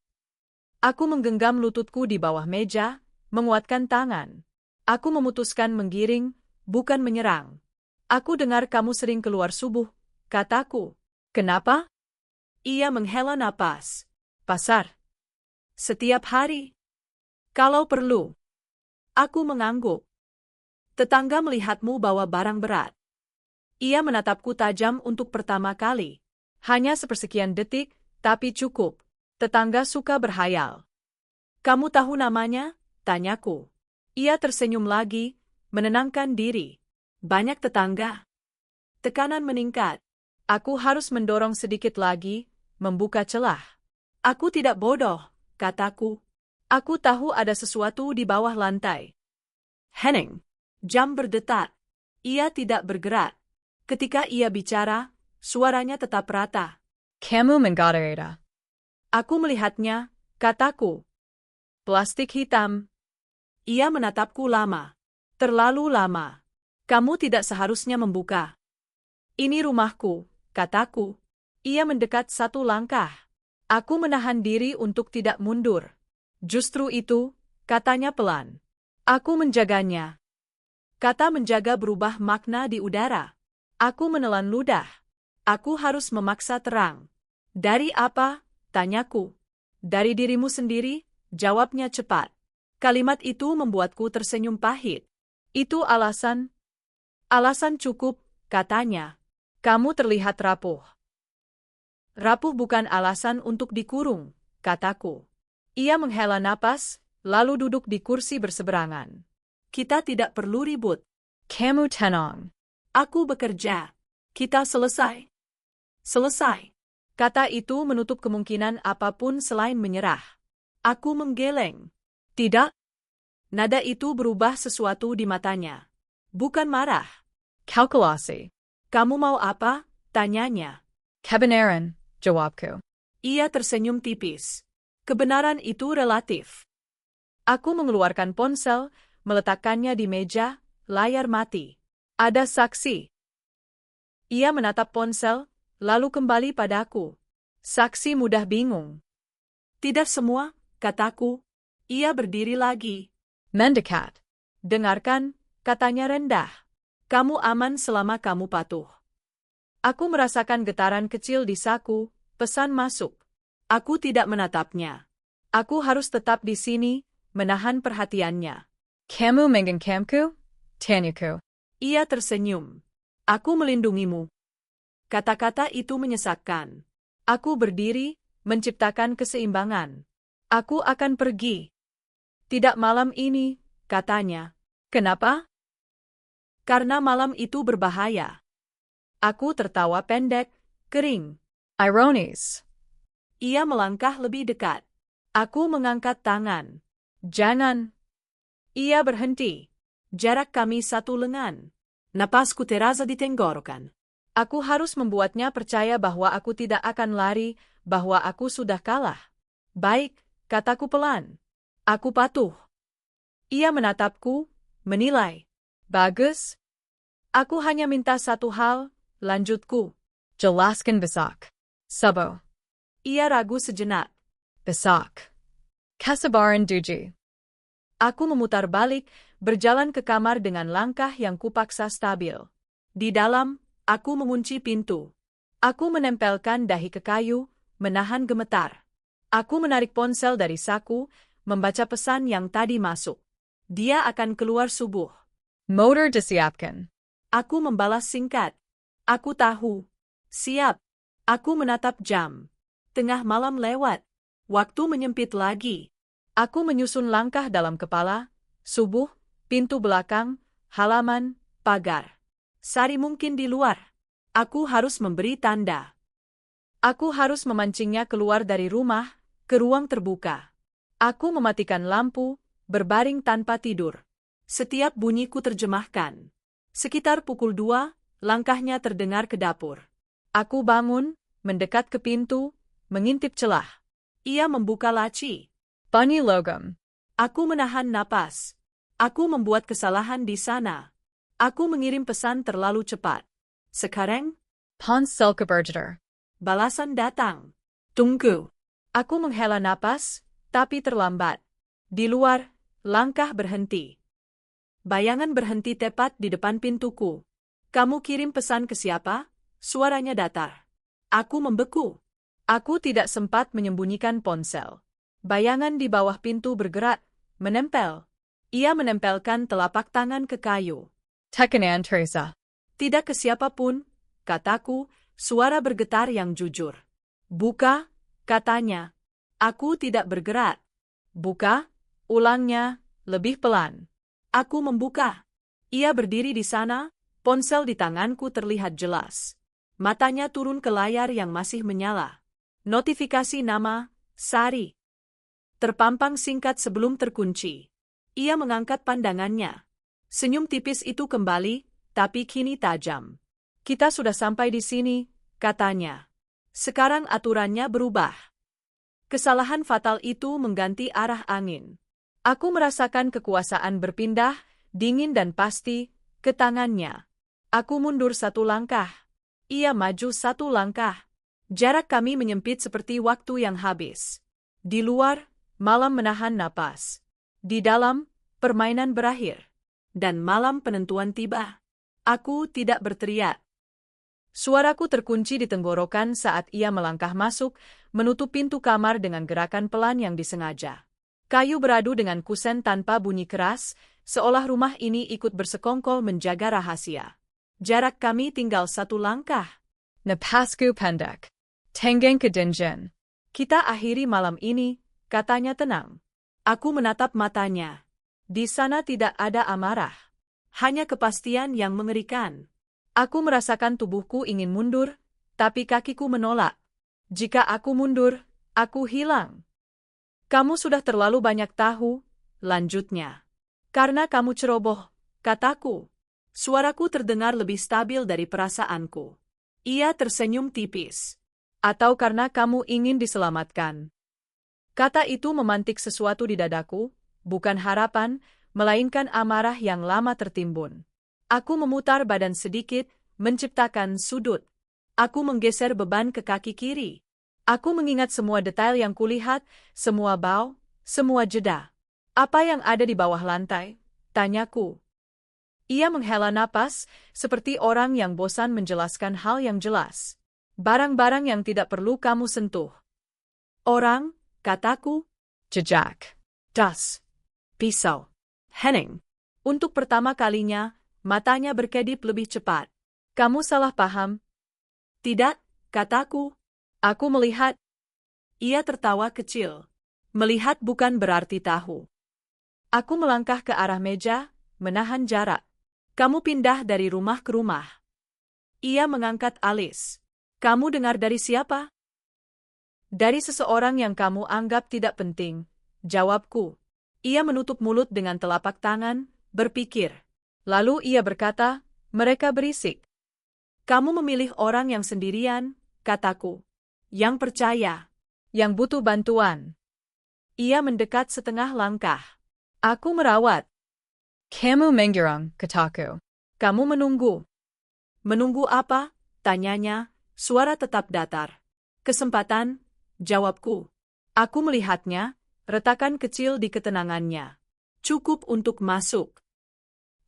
Aku menggenggam lututku di bawah meja, menguatkan tangan. Aku memutuskan menggiring, bukan menyerang. Aku dengar kamu sering keluar subuh, kataku. Kenapa? Ia menghela napas. Pasar. Setiap hari. Kalau perlu. Aku mengangguk. Tetangga melihatmu bawa barang berat. Ia menatapku tajam untuk pertama kali. Hanya sepersekian detik, tapi cukup. Tetangga suka berhayal. Kamu tahu namanya? Tanyaku. Ia tersenyum lagi, menenangkan diri. Banyak tetangga. Tekanan meningkat. Aku harus mendorong sedikit lagi, membuka celah. Aku tidak bodoh, kataku. Aku tahu ada sesuatu di bawah lantai. Henning. Jam berdetak. Ia tidak bergerak. Ketika ia bicara, suaranya tetap rata. Kamu menggoda. Aku melihatnya, kataku. Plastik hitam. Ia menatapku lama. Terlalu lama. Kamu tidak seharusnya membuka. Ini rumahku, kataku. Ia mendekat satu langkah. Aku menahan diri untuk tidak mundur. Justru itu, katanya pelan. Aku menjaganya. Kata menjaga berubah makna di udara. Aku menelan ludah. Aku harus memaksa terang. Dari apa? Tanyaku. Dari dirimu sendiri, jawabnya cepat. Kalimat itu membuatku tersenyum pahit. Itu alasan? Alasan cukup, katanya. Kamu terlihat rapuh. Rapuh bukan alasan untuk dikurung, kataku. Ia menghela napas, lalu duduk di kursi berseberangan. Kita tidak perlu ribut. Kamu tenang. Aku bekerja. Kita selesai. Selesai. Kata itu menutup kemungkinan apapun selain menyerah. Aku menggeleng. Tidak. Nada itu berubah sesuatu di matanya. Bukan marah. Kalkulasi. Kamu mau apa? Tanyanya. Kebenaran, jawabku. Ia tersenyum tipis. Kebenaran itu relatif. Aku mengeluarkan ponsel, meletakkannya di meja, layar mati. Ada saksi. Ia menatap ponsel, lalu kembali padaku. Saksi mudah bingung. Tidak semua, kataku. Ia berdiri lagi. Mendekat. Dengarkan, katanya rendah. Kamu aman selama kamu patuh. Aku merasakan getaran kecil di saku, pesan masuk. Aku tidak menatapnya. Aku harus tetap di sini, menahan perhatiannya. Kamu menggenggam? Tanyaku. Ia tersenyum. Aku melindungimu. Kata-kata itu menyesakkan. Aku berdiri, menciptakan keseimbangan. Aku akan pergi. Tidak malam ini, katanya. Kenapa? Karena malam itu berbahaya. Aku tertawa pendek, kering. Ironis. Ia melangkah lebih dekat. Aku mengangkat tangan. Jangan. Ia berhenti. Jarak kami satu lengan. Napasku terasa di tenggorokan. Aku harus membuatnya percaya bahwa aku tidak akan lari, bahwa aku sudah kalah. Baik, kataku pelan. Aku patuh. Ia menatapku, menilai. Bagus. Aku hanya minta satu hal, lanjutku. Jelaskan besok. Subo. Ia ragu sejenak. Besok. Kesabaran Duji. Aku memutar balik, berjalan ke kamar dengan langkah yang kupaksa stabil. Di dalam, aku mengunci pintu. Aku menempelkan dahi ke kayu, menahan gemetar. Aku menarik ponsel dari saku, membaca pesan yang tadi masuk. Dia akan keluar subuh. Motor disiapkan. Aku membalas singkat. Aku tahu. Siap. Aku menatap jam. Tengah malam lewat. Waktu menyempit lagi. Aku menyusun langkah dalam kepala. Subuh, pintu belakang, halaman, pagar. Sari mungkin di luar. Aku harus memberi tanda. Aku harus memancingnya keluar dari rumah, ke ruang terbuka. Aku mematikan lampu, berbaring tanpa tidur. Setiap bunyiku terjemahkan. Sekitar pukul 2, langkahnya terdengar ke dapur. Aku bangun, mendekat ke pintu, mengintip celah. Ia membuka laci. Bunyi logam. Aku menahan napas. Aku membuat kesalahan di sana. Aku mengirim pesan terlalu cepat. Sekarang, Ponsel keberjeter. balasan datang. Tunggu. Aku menghela napas, tapi terlambat. Di luar, langkah berhenti. Bayangan berhenti tepat di depan pintuku. Kamu kirim pesan ke siapa? Suaranya datar. Aku membeku. Aku tidak sempat menyembunyikan ponsel. Bayangan di bawah pintu bergerak, menempel. Ia menempelkan telapak tangan ke kayu. Tekanan Teresa. Tidak ke siapapun, kataku, suara bergetar yang jujur. Buka, katanya. Aku tidak bergerak. Buka, ulangnya, lebih pelan. Aku membuka. Ia berdiri di sana, ponsel di tanganku terlihat jelas. Matanya turun ke layar yang masih menyala. Notifikasi nama, Sari. Terpampang singkat sebelum terkunci. Ia mengangkat pandangannya. Senyum tipis itu kembali, tapi kini tajam. Kita sudah sampai di sini, katanya. Sekarang aturannya berubah. Kesalahan fatal itu mengganti arah angin. Aku merasakan kekuasaan berpindah, dingin dan pasti, ke tangannya. Aku mundur 1 langkah. Ia maju 1 langkah. Jarak kami menyempit seperti waktu yang habis. Di luar, malam menahan napas. Di dalam, permainan berakhir. Dan malam penentuan tiba. Aku tidak berteriak. Suaraku terkunci di tenggorokan saat ia melangkah masuk, menutup pintu kamar dengan gerakan pelan yang disengaja. Kayu beradu dengan kusen tanpa bunyi keras, seolah rumah ini ikut bersekongkol menjaga rahasia. Jarak kami tinggal 1 langkah. Napasku pendek. Tenggeng kedinjen. Kita akhiri malam ini, katanya tenang. Aku menatap matanya. Di sana tidak ada amarah. Hanya kepastian yang mengerikan. Aku merasakan tubuhku ingin mundur, tapi kakiku menolak. Jika aku mundur, aku hilang. Kamu sudah terlalu banyak tahu, lanjutnya. Karena kamu ceroboh, kataku. Suaraku terdengar lebih stabil dari perasaanku. Ia tersenyum tipis. Atau karena kamu ingin diselamatkan. Kata itu memantik sesuatu di dadaku, bukan harapan, melainkan amarah yang lama tertimbun. Aku memutar badan sedikit, menciptakan sudut. Aku menggeser beban ke kaki kiri. Aku mengingat semua detail yang kulihat, semua bau, semua jeda. Apa yang ada di bawah lantai? Tanyaku. Ia menghela napas, seperti orang yang bosan menjelaskan hal yang jelas. Barang-barang yang tidak perlu kamu sentuh. Orang, kataku. Jejak. Das. Pisau. Henning. Untuk pertama kalinya, matanya berkedip lebih cepat. Kamu salah paham. Tidak, kataku. Aku melihat. Ia tertawa kecil. Melihat bukan berarti tahu. Aku melangkah ke arah meja, menahan jarak. Kamu pindah dari rumah ke rumah. Ia mengangkat alis. Kamu dengar dari siapa? Dari seseorang yang kamu anggap tidak penting, jawabku. Ia menutup mulut dengan telapak tangan, berpikir. Lalu ia berkata, mereka berisik. Kamu memilih orang yang sendirian, kataku. Yang percaya. Yang butuh bantuan. Ia mendekat setengah langkah. Aku merawat. Kamu menggirang, kataku. Kamu menunggu. Menunggu apa? Tanyanya, suara tetap datar. Kesempatan, jawabku. Aku melihatnya, retakan kecil di ketenangannya. Cukup untuk masuk.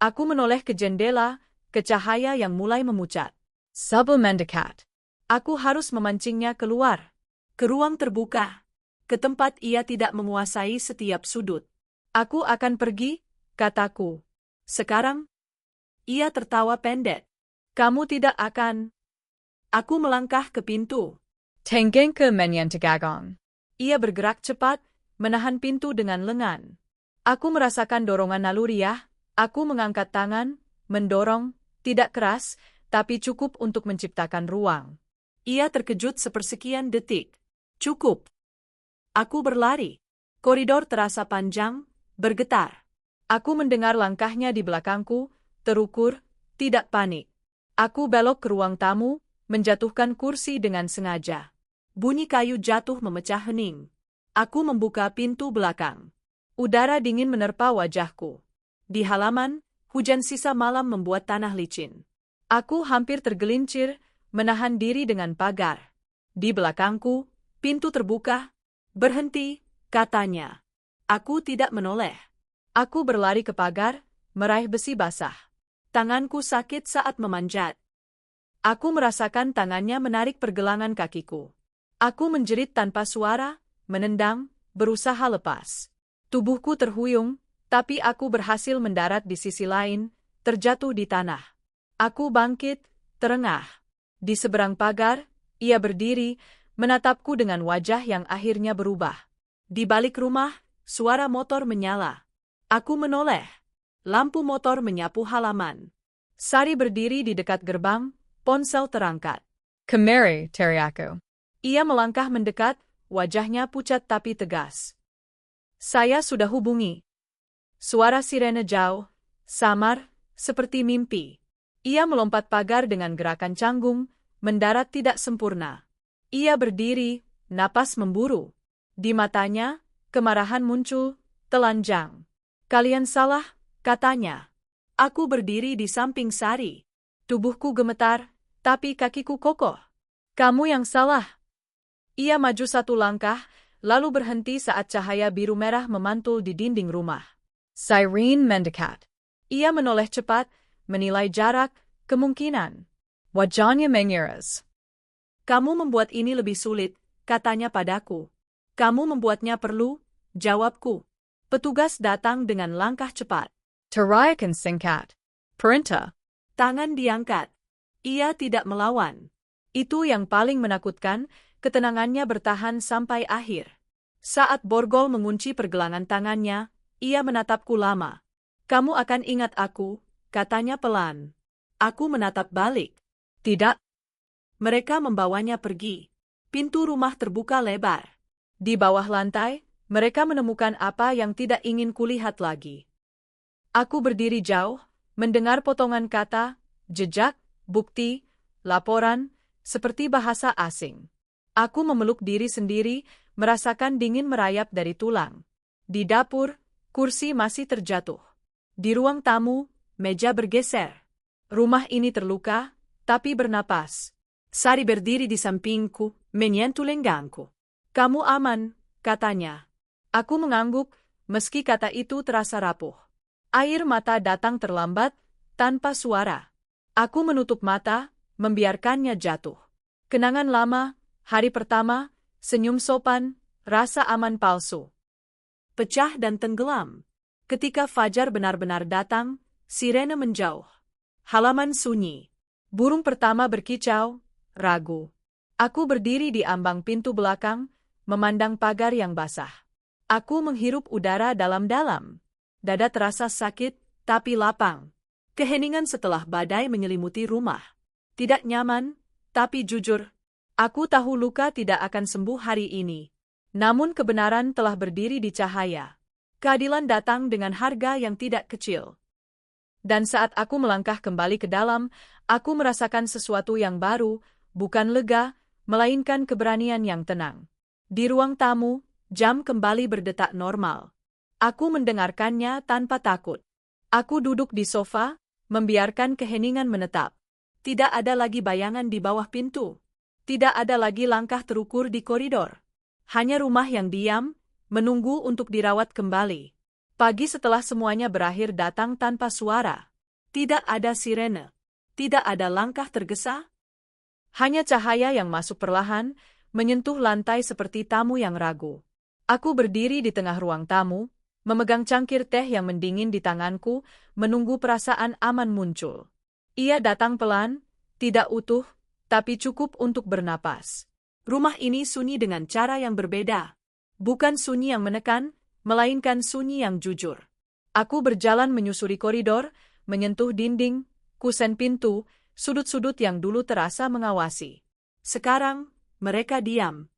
Aku menoleh ke jendela, ke cahaya yang mulai memucat. Sebelum mendekat, aku harus memancingnya keluar. Ke ruang terbuka. Ke tempat ia tidak menguasai setiap sudut. Aku akan pergi, kataku. Sekarang? Ia tertawa pendek. Kamu tidak akan. Aku melangkah ke pintu. Tenggeng ke menyan tegagong. Ia bergerak cepat, menahan pintu dengan lengan. Aku merasakan dorongan naluriah, aku mengangkat tangan, mendorong, tidak keras, tapi cukup untuk menciptakan ruang. Ia terkejut sepersekian detik. Cukup. Aku berlari. Koridor terasa panjang, bergetar. Aku mendengar langkahnya di belakangku, terukur, tidak panik. Aku belok ke ruang tamu, menjatuhkan kursi dengan sengaja. Bunyi kayu jatuh memecah hening. Aku membuka pintu belakang. Udara dingin menerpa wajahku. Di halaman, hujan sisa malam membuat tanah licin. Aku hampir tergelincir, menahan diri dengan pagar. Di belakangku, pintu terbuka. Berhenti, katanya. Aku tidak menoleh. Aku berlari ke pagar, meraih besi basah. Tanganku sakit saat memanjat. Aku merasakan tangannya menarik pergelangan kakiku. Aku menjerit tanpa suara, menendang, berusaha lepas. Tubuhku terhuyung, tapi aku berhasil mendarat di sisi lain, terjatuh di tanah. Aku bangkit, terengah. Di seberang pagar, ia berdiri, menatapku dengan wajah yang akhirnya berubah. Di balik rumah, suara motor menyala. Aku menoleh. Lampu motor menyapu halaman. Sari berdiri di dekat gerbang, ponsel terangkat. Kemari, teriaku. Ia melangkah mendekat, wajahnya pucat tapi tegas. Saya sudah hubungi. Suara sirene jauh, samar, seperti mimpi. Ia melompat pagar dengan gerakan canggung, mendarat tidak sempurna. Ia berdiri, napas memburu. Di matanya, kemarahan muncul, telanjang. Kalian salah, katanya. Aku berdiri di samping Sari. Tubuhku gemetar, tapi kakiku kokoh. Kamu yang salah. Ia maju satu langkah, lalu berhenti saat cahaya biru merah memantul di dinding rumah. Siren mendekat. Ia menoleh cepat, menilai jarak, kemungkinan. Wajahnya mengiras. Kamu membuat ini lebih sulit, katanya padaku. Kamu membuatnya perlu, jawabku. Petugas datang dengan langkah cepat. Terayakan singkat. Perintah. Tangan diangkat. Ia tidak melawan. Itu yang paling menakutkan, ketenangannya bertahan sampai akhir. Saat borgol mengunci pergelangan tangannya, ia menatapku lama. Kamu akan ingat aku, katanya pelan. Aku menatap balik. Tidak. Mereka membawanya pergi. Pintu rumah terbuka lebar. Di bawah lantai, mereka menemukan apa yang tidak ingin kulihat lagi. Aku berdiri jauh, mendengar potongan kata, jejak, bukti, laporan, seperti bahasa asing. Aku memeluk diri sendiri, merasakan dingin merayap dari tulang. Di dapur, kursi masih terjatuh. Di ruang tamu, meja bergeser. Rumah ini terluka, tapi bernapas. Sari berdiri di sampingku, menyentuh lenganku. Kamu aman, katanya. Aku mengangguk, meski kata itu terasa rapuh. Air mata datang terlambat, tanpa suara. Aku menutup mata, membiarkannya jatuh. Kenangan lama, hari pertama, senyum sopan, rasa aman palsu. Pecah dan tenggelam. Ketika fajar benar-benar datang, sirene menjauh. Halaman sunyi. Burung pertama berkicau, ragu. Aku berdiri di ambang pintu belakang, memandang pagar yang basah. Aku menghirup udara dalam-dalam. Dada terasa sakit, tapi lapang. Keheningan setelah badai menyelimuti rumah. Tidak nyaman, tapi jujur. Aku tahu luka tidak akan sembuh hari ini. Namun kebenaran telah berdiri di cahaya. Keadilan datang dengan harga yang tidak kecil. Dan saat aku melangkah kembali ke dalam, aku merasakan sesuatu yang baru, bukan lega, melainkan keberanian yang tenang. Di ruang tamu, jam kembali berdetak normal. Aku mendengarkannya tanpa takut. Aku duduk di sofa, membiarkan keheningan menetap. Tidak ada lagi bayangan di bawah pintu. Tidak ada lagi langkah terukur di koridor. Hanya rumah yang diam, menunggu untuk dirawat kembali. Pagi setelah semuanya berakhir datang tanpa suara. Tidak ada sirene. Tidak ada langkah tergesa. Hanya cahaya yang masuk perlahan, menyentuh lantai seperti tamu yang ragu. Aku berdiri di tengah ruang tamu, memegang cangkir teh yang mendingin di tanganku, menunggu perasaan aman muncul. Ia datang pelan, tidak utuh, tapi cukup untuk bernapas. Rumah ini sunyi dengan cara yang berbeda. Bukan sunyi yang menekan, melainkan sunyi yang jujur. Aku berjalan menyusuri koridor, menyentuh dinding, kusen pintu, sudut-sudut yang dulu terasa mengawasi. Sekarang, mereka diam.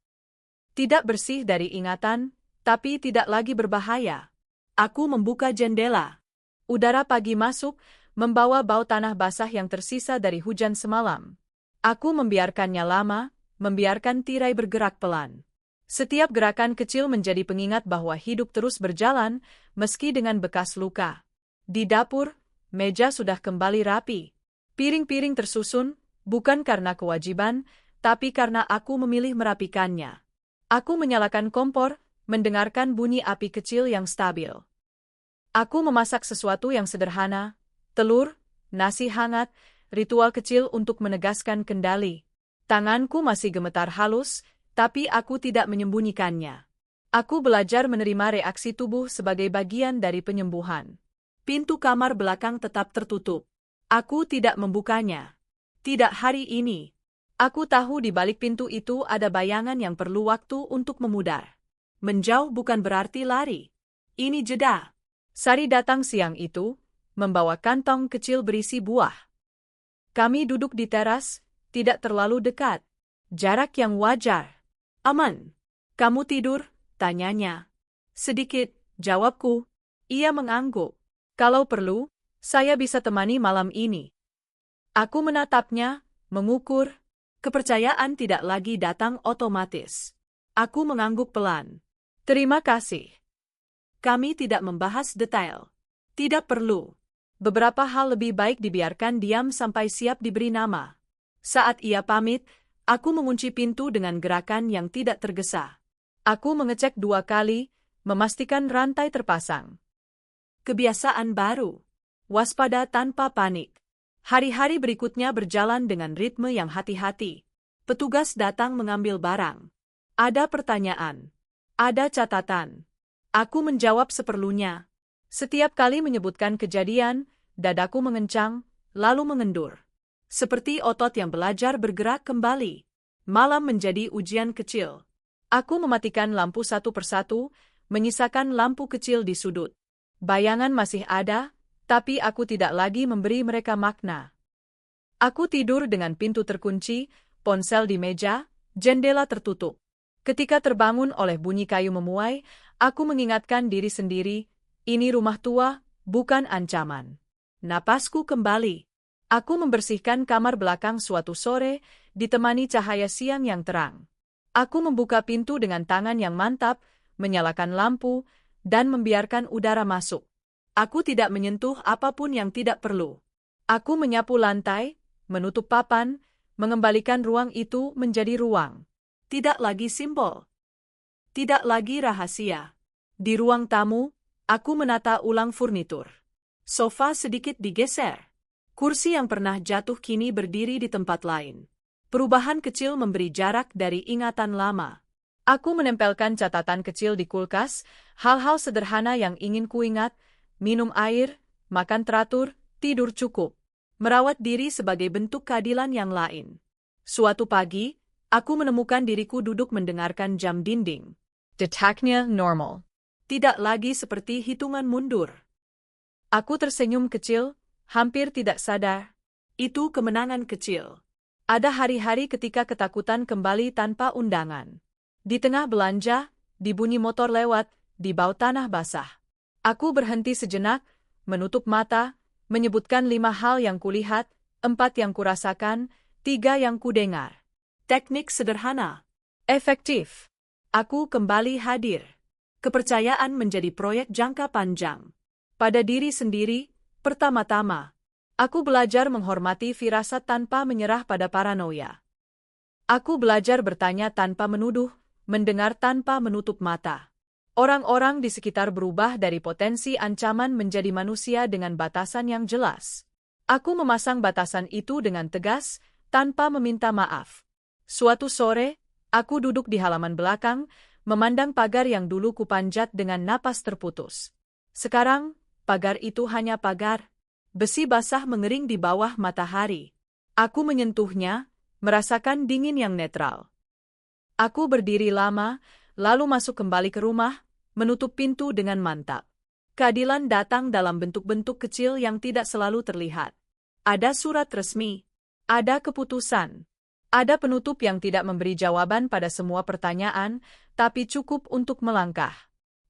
Tidak bersih dari ingatan, tapi tidak lagi berbahaya. Aku membuka jendela. Udara pagi masuk, membawa bau tanah basah yang tersisa dari hujan semalam. Aku membiarkannya lama, membiarkan tirai bergerak pelan. Setiap gerakan kecil menjadi pengingat bahwa hidup terus berjalan, meski dengan bekas luka. Di dapur, meja sudah kembali rapi. Piring-piring tersusun, bukan karena kewajiban, tapi karena aku memilih merapikannya. Aku menyalakan kompor, mendengarkan bunyi api kecil yang stabil. Aku memasak sesuatu yang sederhana, telur, nasi hangat, ritual kecil untuk menegaskan kendali. Tanganku masih gemetar halus, tapi aku tidak menyembunyikannya. Aku belajar menerima reaksi tubuh sebagai bagian dari penyembuhan. Pintu kamar belakang tetap tertutup. Aku tidak membukanya. Tidak hari ini. Aku tahu di balik pintu itu ada bayangan yang perlu waktu untuk memudar. Menjauh bukan berarti lari. Ini jeda. Sari datang siang itu, membawa kantong kecil berisi buah. Kami duduk di teras, tidak terlalu dekat. Jarak yang wajar. Aman. Kamu tidur? Tanyanya. Sedikit, jawabku. Ia mengangguk. Kalau perlu, saya bisa temani malam ini. Aku menatapnya, mengukur. Kepercayaan tidak lagi datang otomatis. Aku mengangguk pelan. Terima kasih. Kami tidak membahas detail. Tidak perlu. Beberapa hal lebih baik dibiarkan diam sampai siap diberi nama. Saat ia pamit, aku mengunci pintu dengan gerakan yang tidak tergesa. Aku mengecek 2 kali, memastikan rantai terpasang. Kebiasaan baru. Waspada tanpa panik. Hari-hari berikutnya berjalan dengan ritme yang hati-hati. Petugas datang mengambil barang. Ada pertanyaan. Ada catatan. Aku menjawab seperlunya. Setiap kali menyebutkan kejadian, dadaku mengencang, lalu mengendur. Seperti otot yang belajar bergerak kembali. Malam menjadi ujian kecil. Aku mematikan lampu satu persatu, menyisakan lampu kecil di sudut. Bayangan masih ada, tapi aku tidak lagi memberi mereka makna. Aku tidur dengan pintu terkunci, ponsel di meja, jendela tertutup. Ketika terbangun oleh bunyi kayu memuai, aku mengingatkan diri sendiri, ini rumah tua, bukan ancaman. Napasku kembali. Aku membersihkan kamar belakang suatu sore, ditemani cahaya siang yang terang. Aku membuka pintu dengan tangan yang mantap, menyalakan lampu, dan membiarkan udara masuk. Aku tidak menyentuh apapun yang tidak perlu. Aku menyapu lantai, menutup papan, mengembalikan ruang itu menjadi ruang. Tidak lagi simbol. Tidak lagi rahasia. Di ruang tamu, aku menata ulang furnitur. Sofa sedikit digeser. Kursi yang pernah jatuh kini berdiri di tempat lain. Perubahan kecil memberi jarak dari ingatan lama. Aku menempelkan catatan kecil di kulkas, hal-hal sederhana yang ingin kuingat, minum air, makan teratur, tidur cukup. Merawat diri sebagai bentuk keadilan yang lain. Suatu pagi, aku menemukan diriku duduk mendengarkan jam dinding. Detaknya normal. Tidak lagi seperti hitungan mundur. Aku tersenyum kecil, hampir tidak sadar. Itu kemenangan kecil. Ada hari-hari ketika ketakutan kembali tanpa undangan. Di tengah belanja, di bunyi motor lewat, di bau tanah basah. Aku berhenti sejenak, menutup mata, menyebutkan 5 hal yang kulihat, 4 yang kurasakan, 3 yang kudengar. Teknik sederhana. Efektif. Aku kembali hadir. Kepercayaan menjadi proyek jangka panjang. Pada diri sendiri, pertama-tama, aku belajar menghormati firasat tanpa menyerah pada paranoia. Aku belajar bertanya tanpa menuduh, mendengar tanpa menutup mata. Orang-orang di sekitar berubah dari potensi ancaman menjadi manusia dengan batasan yang jelas. Aku memasang batasan itu dengan tegas, tanpa meminta maaf. Suatu sore, aku duduk di halaman belakang, memandang pagar yang dulu kupanjat dengan napas terputus. Sekarang, pagar itu hanya pagar. Besi basah mengering di bawah matahari. Aku menyentuhnya, merasakan dingin yang netral. Aku berdiri lama, lalu masuk kembali ke rumah, menutup pintu dengan mantap. Keadilan datang dalam bentuk-bentuk kecil yang tidak selalu terlihat. Ada surat resmi, ada keputusan, ada penutup yang tidak memberi jawaban pada semua pertanyaan, tapi cukup untuk melangkah.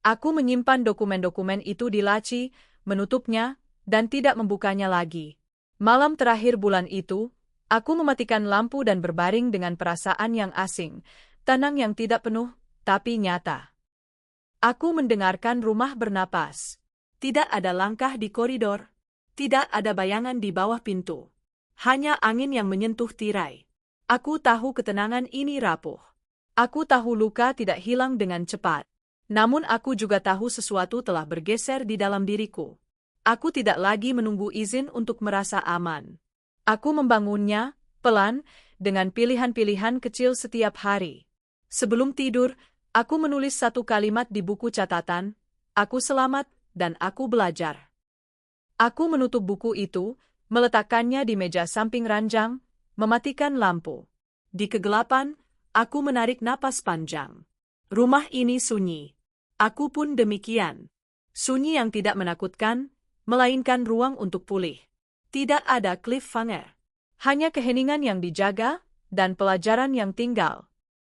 Aku menyimpan dokumen-dokumen itu di laci, menutupnya, dan tidak membukanya lagi. Malam terakhir bulan itu, aku mematikan lampu dan berbaring dengan perasaan yang asing, tenang yang tidak penuh, tapi nyata. Aku mendengarkan rumah bernapas. Tidak ada langkah di koridor. Tidak ada bayangan di bawah pintu. Hanya angin yang menyentuh tirai. Aku tahu ketenangan ini rapuh. Aku tahu luka tidak hilang dengan cepat. Namun aku juga tahu sesuatu telah bergeser di dalam diriku. Aku tidak lagi menunggu izin untuk merasa aman. Aku membangunnya, pelan, dengan pilihan-pilihan kecil setiap hari. Sebelum tidur, aku menulis satu kalimat di buku catatan, aku selamat dan aku belajar. Aku menutup buku itu, meletakkannya di meja samping ranjang, mematikan lampu. Di kegelapan, aku menarik napas panjang. Rumah ini sunyi. Aku pun demikian. Sunyi yang tidak menakutkan, melainkan ruang untuk pulih. Tidak ada cliffhanger. Hanya keheningan yang dijaga, dan pelajaran yang tinggal.